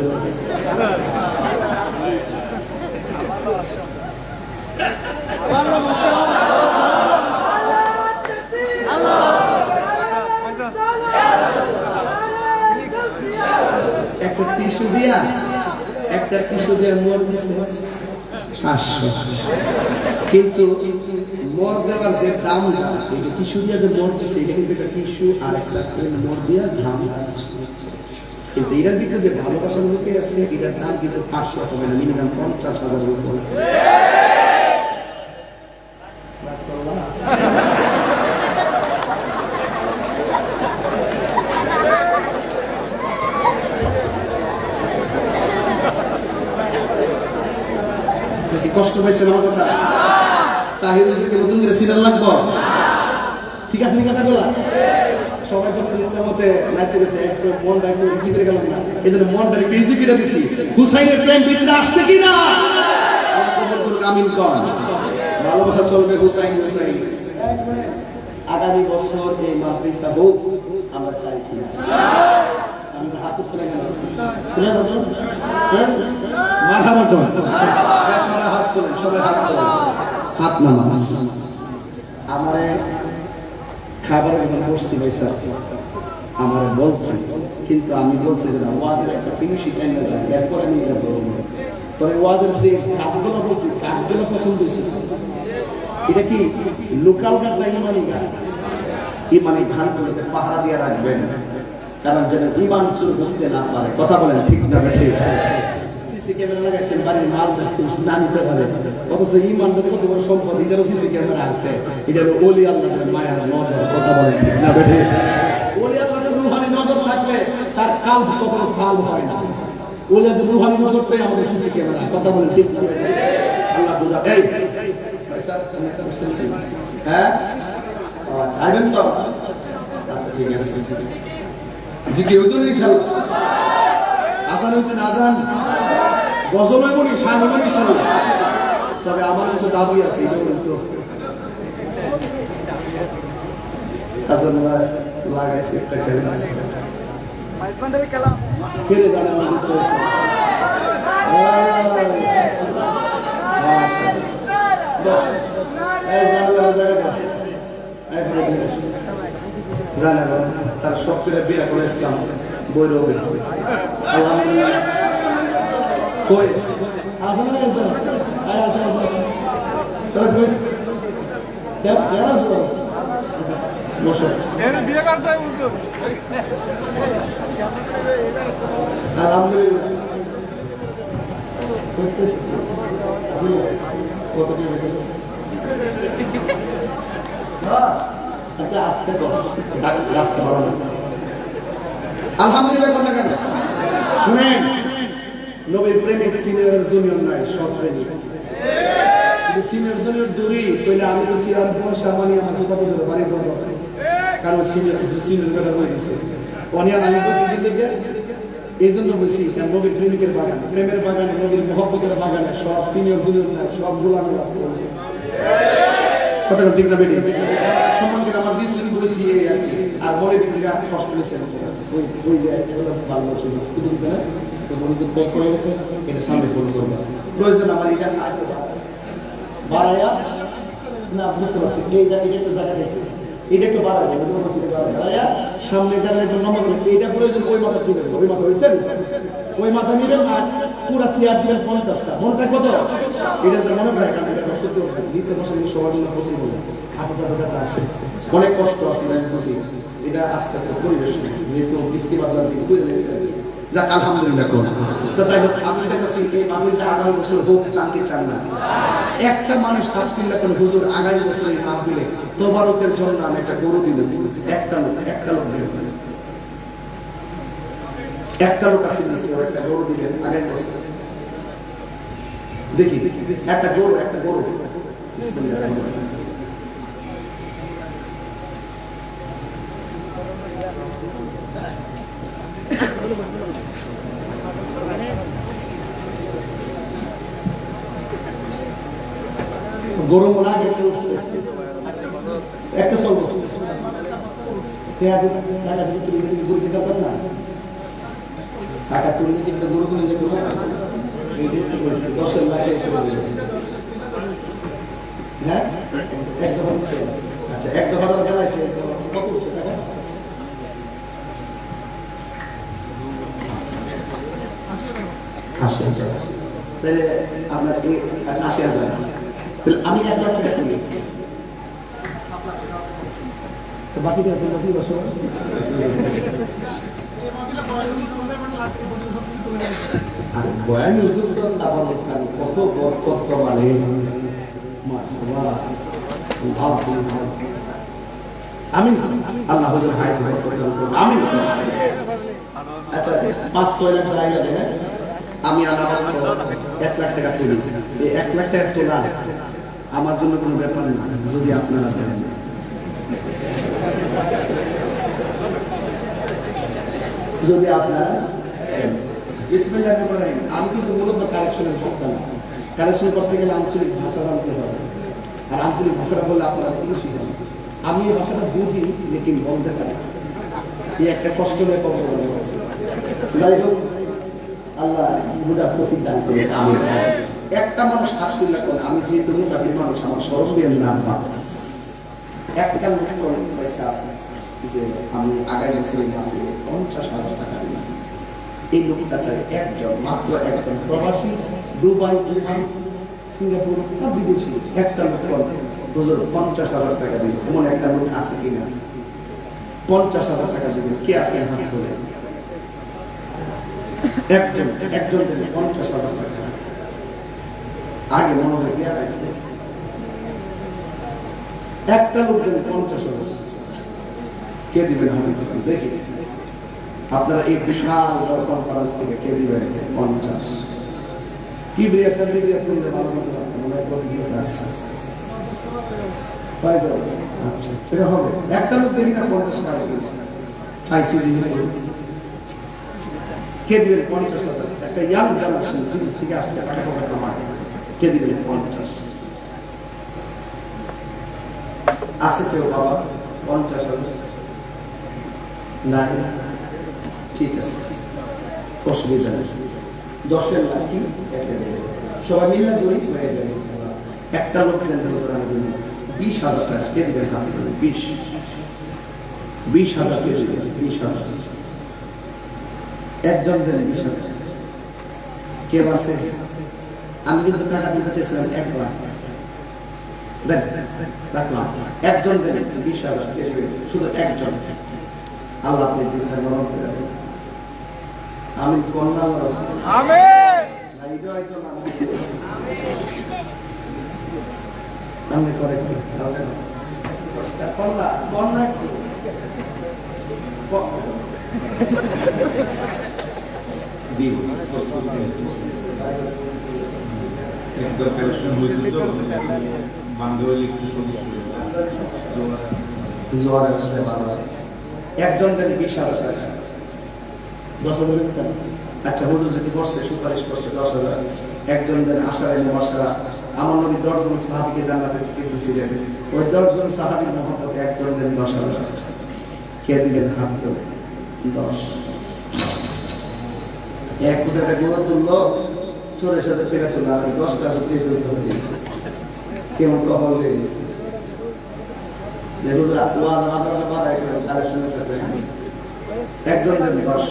একটা টিস্যু দিয়া মর দিছে 500, কিন্তু মর দেওয়ার যে দামটা, এই টিস্যু দিয়া যে মর দিছে এটা কিন্তু একটা টিস্যু আর একটা মর দিয়া দাম। কিন্তু এটার ভিতরে যে ভালোবাসার লোকে আছে এটার দাম কিন্তু 500 হবে না, মিনিমাম 50,000 উপরে। কষ্ট পাইছেন আমার কথা? তাহির হুজুরকে নতুন করে সিরিয়াল লাগবো? ঠিক আছে কথাগুলো সবাই যখন ইচ্ছা মতে নাচে গেছে, একটু মনটা একটু ইজি করে গেলাম না, এই জন্য মনটা একটু ইজি করে দিছি। হুসাইনের প্রেম ভিতরে আসছে কিনা আল্লাহ কবুল করুক, আমিন কর। ভালোবাসা চলবে হুসাইন হুসাইন। আগামী বছর এই মাহফিলটা হোক, আমরা চাই কিনা? আমরা হাত উঠে গেল মারহাবা তো সবাই হাত তোলেন, সবাই হাত তোলেন, হাত নামা। আমারে খাবার যখন করছি ভাই স্যার আমারে বলছে, কিন্তু আমি বলছি যে ওয়াজের একটা ফিনিশি টাইম যায়, এরপর আমি এটা বলবো। তবে ওয়াজের যে কাঠগুলো বলছি, কাঠগুলো পছন্দ হয়েছে। এটা কি লোকাল গাছ না ইমানি গাছ? ইমানি ধানগুলোতে পাহারা দিয়ে রাখবেন, কারণ যেন ইমান চুরি করতে না পারে। কথা বলেন ঠিক না? ঠিক। সিসি ক্যামেরা লাগাইছেন বাড়ির মাল না নিতে পারে, অথচ ইমান যদি কত বড় সম্পদ, এটারও সিসি ক্যামেরা আছে। এটা হলো ওলি আল্লাহর মায়ার নজর। কথা বলেন ঠিক না? ঠিক। ওলি আল্লাহর রূহানি নজর থাকলে তার কাল্প কখনো সাল হয় না। ওলি আল্লাহর রূহানি নজরটাই আমাদের সিসি ক্যামেরা। কথা বলেন ঠিক না? আল্লাহ বুঝা। এই হ্যাঁ আচ্ছা আইবেন তো আচ্ছা ঠিক আছে জি কেউ তো ইনশাআল্লাহ আজান হইতেন আজান গজল হইব নি শান হইব ইনশাআল্লাহ তবে আমার কিছু দাবি আছে এটা বলতো আজান লাগাইছে একটা খেলা আছে ফিরে জানা আমার তো আছে জানা তার সব করে বিয়ে করে ইসলাম বৈরবে আলহামদুলিল্লাহ কই আসলে আছে আর আছে তাহলে কই কেন আসলো বসো এর বিয়ে করতে হয় বুঝছো আলহামদুলিল্লাহ কত দিয়ে বেঁচে আচ্ছা আসতে তো রাস্তা ভালো না আলহামদুলিল্লাহ কথা কেন শুনেন নবীর প্রেমিক সিনিয়র জুনিয়র নাই সব প্রেমিক কিন্তু সিনিয়র জুনিয়র দূরই কইলে আমি তো সিনিয়র পয়সা মানি আমার জুতা পর্যন্ত বাড়ি করব কারণ সিনিয়র কথা হয়ে গেছে অনিয়ান আমি বলছি দিকে এই জন্য বলছি কেন নবীর প্রেমিকের বাগান প্রেমের বাগানে নবীর মহব্বতের বাগানে সব সিনিয়র জুনিয়র নাই সব গোলাম আছে কথা ঠিক না বেটি সম্মানকে আমার দিয়েছি বলেছি এই আছে আর বড় দিকে কষ্ট নিয়েছে ওই ওই ভালো ছিল কিন্তু দিছে না তো বলি যে প্যাক হয়ে গেছে এটা সামনে চলে যাবে প্রয়োজন আমার এটা বাড়ায়া না বুঝতে পারছি এইটা একটু দেখা গেছে এটা একটু বাড়াবে বাড়ায়া সামনে দাঁড়ালে একটু নম্বর এইটা প্রয়োজন ওই মাথা দিবেন ওই মাথা হয়েছেন ওই মাথা নিবেন আর পুরা চেয়ার দিবেন 50টা মনে থাকবো তো এটা যে মনে থাকে কারণ এটা সত্যি নিচে বসে সবার জন্য পসিবল হাঁটুটা ব্যথা আছে অনেক কষ্ট আছে বুঝি এটা আজকে পরিবেশ যেহেতু বৃষ্টি বাদলার দিকে করে দিয়েছে যাক আলহামদুলিল্লাহ কোন তো যাই হোক আমি চাইতেছি এই মাহফিলটা আগামী বছর হোক চান কি চান না একটা মানুষ হাত তুললে করে হুজুর আগামী বছর এই মাহফিলে তোবারকের জন্য আমি একটা গরু দিব একটা লোক দিব একটা লোক আছে একটা গরু দিবেন আগামী বছর দেখি একটা গরু বিসমিল্লাহ গরম লাগে একটা চলবো টাকা দিকে তুলে দিকে গরু দিতে পারবেন না টাকা তুলে দিকে গরু কিনে যেতে এই দেখতে করেছি 10 লাখ এসে হ্যাঁ এক দফা আচ্ছা এক দফা ধরে গেল আছে কত করছে টাকা তাহলে আপনার 80,000 তাহলে আমি 1 লাখ টাকা তুলি তো বাকিটা কি বসো আর বয়ান ইউসুফ তো তারপর কত বরকত চলে মাশাআল্লাহ আমি আল্লাহ হুজুর হায়াত বরকত আমি আচ্ছা 5-6 লাখ টাকা লাগে না আমি আমার 1 লাখ টাকা তুলি এই 1 লাখ টাকা তোলা আমার জন্য কোনো ব্যাপার না যদি আপনারা দেন যদি আপনারা বিসমিল্লাহ করেন আমি কিন্তু মূলত কালেকশনের ভক্ত না কালেকশন করতে গেলে আঞ্চলিক ভাষা জানতে হবে আর আঞ্চলিক ভাষাটা বললে আপনারা খুশি হন আমি এই ভাষাটা বুঝি লেকিন বলতে পারি এই একটা কষ্ট নিয়ে কষ্ট করবো যাই হোক আল্লাহ বুঝার প্রতীক দান করে আমি একটা মানুষ আলহামদুলিল্লাহ করে আমি যেহেতু মুসাফির মানুষ আমার সরস দিয়ে নাম পাব একটা লোক করে পয়সা আছে যে আমি আগামী বছরের মাসে 50,000 টাকা দিলাম এই লোকটা চাই একজন মাত্র একজন প্রবাসী দুবাই সিঙ্গাপুর বা বিদেশি একটা লোক করে হুজুর 50,000 টাকা দিল এমন একটা লোক আছে কিনা 50,000 টাকা দিবে কে আছে হাত ধরে একজন 50,000 টাকা আগে মনে হয় দেওয়া আছে একটা লোক দেবে 50,000 কে দিবেন আমি দেখি আপনারা এই বিশাল কনফারেন্স থেকে কে দিবেন 50 কি বিরিয়ানি ভালো মনে হয় আচ্ছা সেটা হবে একটা লোক দেখি না 50 টাকা আইসিসি কে দিবেন 50,000 একটা ইয়াং জেনারেশন বিদেশ থেকে আসছে টাকা পয়সা কামায় কে দিবেন 50 আছে কেউ বাবা 50,000 না ঠিক আছে অসুবিধা নেই 10-এর লাঠি সবাই মিলে দড়ি হয়ে যাবে একটা লোক দেন 20,000 টাকা কে দিবেন হাত 20,000 কে দিবেন 20,000 একজন দেন 20,000 কেউ আছে আমি কিন্তু টাকা দিতে চেয়েছিলাম 1 লাখ দেন রাখলাম একজন দেন 20,000 কে দিবেন শুধু একজন আল্লাহ আপনি দিনটা গ্রহণ করে দেন আমি কন্যা আল্লাহ আমিন আমি করে কি কন্যা কন্যা দিন একজন দেন 20,000 টাকা 10,000 আচ্ছা হুজুর যদি করছে সুপারিশ করছে 10,000 একজন দেন আশারাই মুবাশশারা আমার নবী 10 জন সাহাবীকে জান্নাতে টিকিট দিয়েছিলেন ওই 10 জন সাহাবীর মহব্বতে একজন দেন 10,000 কে দিবেন হাত তুলে 10 এক কোথাটা গোলা তুললো চোরের সাথে ফেরা তুললো আর 10টা হচ্ছে কেমন কপাল হয়ে গেছে যে হুজুর ওয়াজ আদালতে পারাই তার সঙ্গে সাথে একজন দেন 10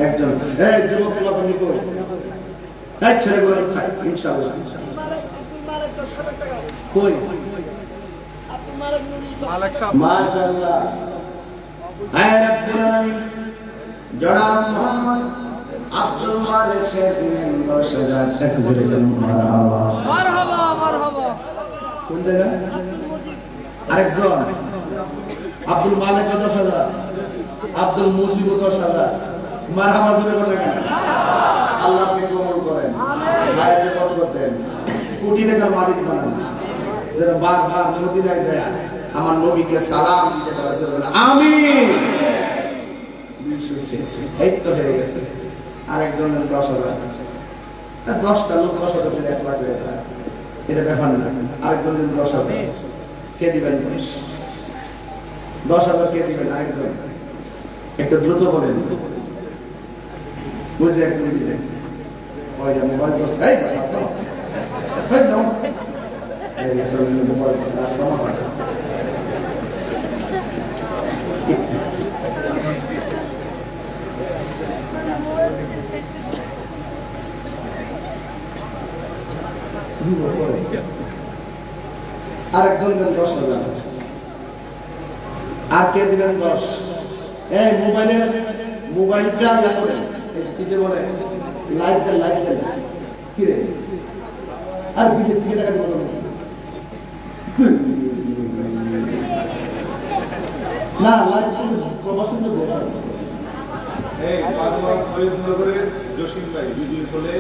একজন এই যুবক লোক নিকো এই ছেলেগুলো খায় ইনশাআল্লাহ কই মাশাআল্লাহ আয় রাব্বুল আলামিন জনাব মোহাম্মদ আব্দুল মালিক শেখ দিলেন 10,000 টাকা জোরে বলুন মারহাবা মারহাবা মারহাবা কোন জায়গা আরেকজন আব্দুল মালিক 10,000 আব্দুল মুজিব 10,000 মারহাবা জোরে বলেন আল্লাহ আপনি কবুল করেন আমিন হায়াতে বরকত দেন কোটি টাকার মালিক বানান যারা বারবার মদিনায় যায় আমার নবীকে সালাম দিতে পারে আমিন এই তো হয়ে গেছে আরেকজন 10,000 আর 10টা লোক 10,000 থেকে 1 লাখ হয়ে যায় এটা ব্যাপার না আরেকজন 10,000 কে দিবেন 10,000 কে দিবেন আরেকজন একটু দ্রুত বলেন বুঝে একজন দিছে ওই যে মোবাইল করছে এই ভাই নাও এই আসলে মোবাইল আর সময় আরেকজন দেন 10,000 আর কে দিবেন 10 এই মোবাইলটা লাগবে কি যে বলে লাইট দেন কি রে আর বিদেশ থেকে টাকা দিবেন না লাইট প্রমোশন তো বড় এই পাঁচবার শরীফনগরে জসিম ভাই ভিডিও কলে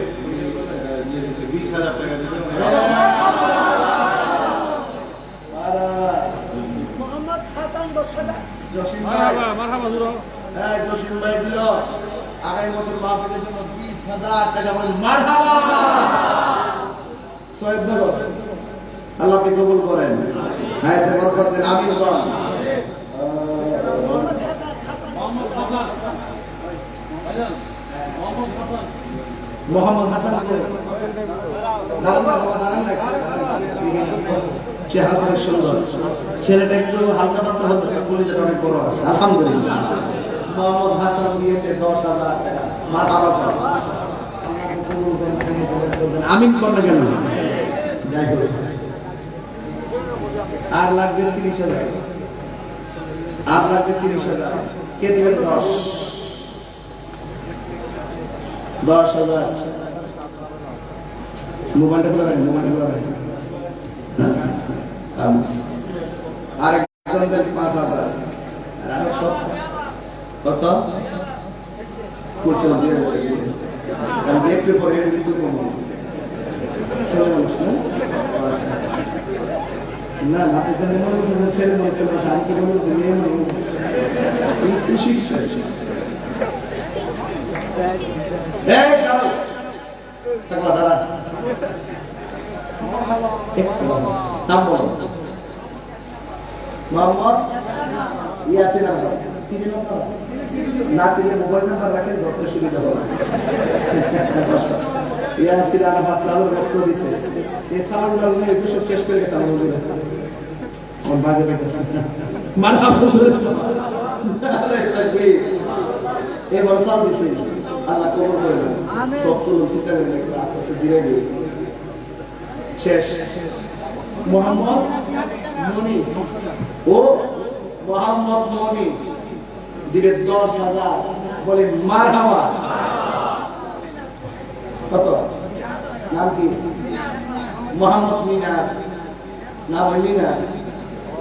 নিয়ে দিয়েছে 20,000 টাকা দিবেন মোহাম্মদ হাসান 10,000 জসিম ভাই মারহাবা জুরো এই জসিম ভাই দিল আগামী বছর মাহফিলের জন্য 20,000 টাকা বলেন মারহাবা সৈয়দনগর আল্লাহ আপনি কবুল করেন হায়াতে বরকত দেন আমিন বলেন মোহাম্মদ হাসান চেহারা সুন্দর ছেলেটা একটু হালকা পাতলা হতে কলিজাটা অনেক বড় আছে আলহামদুলিল্লাহ মোহাম্মদ হাসান দিয়েছে 10,000 টাকা মারহাবা আমিন বলেন কেন যাই হোক আর লাগবে 30,000 আর লাগবে 30,000 কে দিবেন 10,000 মোবাইলটা খোলা রাখেন আর একজন দেন 5,000 আর আমি সব কত করছিলাম আমি একটু পরে মৃত্যু কম চলে মানুষ না আচ্ছা না আপনি তো মনে করছেন ছেলে মনে চলে আসে, আমি কি মনে করছি মেয়ে মনে নাম বলো মোহাম্মদ ইয়াসিন আহমদ। কি দিন না চিনে মোবাইল নাম্বার রাখেন, ধরতে সুবিধা হবে। ইয়াসিন আহমদ চালুর বস্ত্র দিছে, এই সাউন্ড লাগলে একটু সব শেষ করে গেছে আমার বুঝে আমার ভাগে পেতেছে মানা বুঝে এবার সাল দিছে। আল্লাহ কবুল করে সব তুলুন, চিন্তা করে আস্তে আস্তে ধীরে ধীরে শেষ। মোহাম্মদ মনি ও মোহাম্মদ মনি দিবে 10,000, বলে মারহাবা। কত নাম কি? মোহাম্মদ মিনার, নাম হয় মিনার।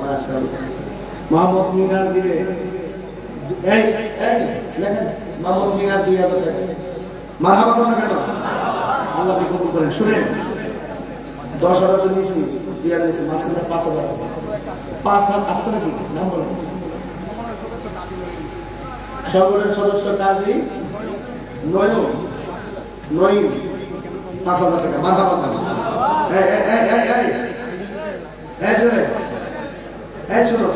মাশাআল্লাহ, মোহাম্মদ মিনার দিবে, এই এই লেখেন মোহাম্মদ মিনার 2,000 টাকা। মারহাবা কথা কেন? আল্লাহ আপনি কবুল করেন। শুনেন, 10,000 তো নিয়েছি, 2,000 নিয়েছি, মাঝখানে 5,000 আছে। 5,000 আসছে নাকি? নাম বলেন। সংগঠনের সদস্য কাজী নয়ন, 5,000 টাকা। মারহাবা কথা। এই এই এই এই এই এই শুনো,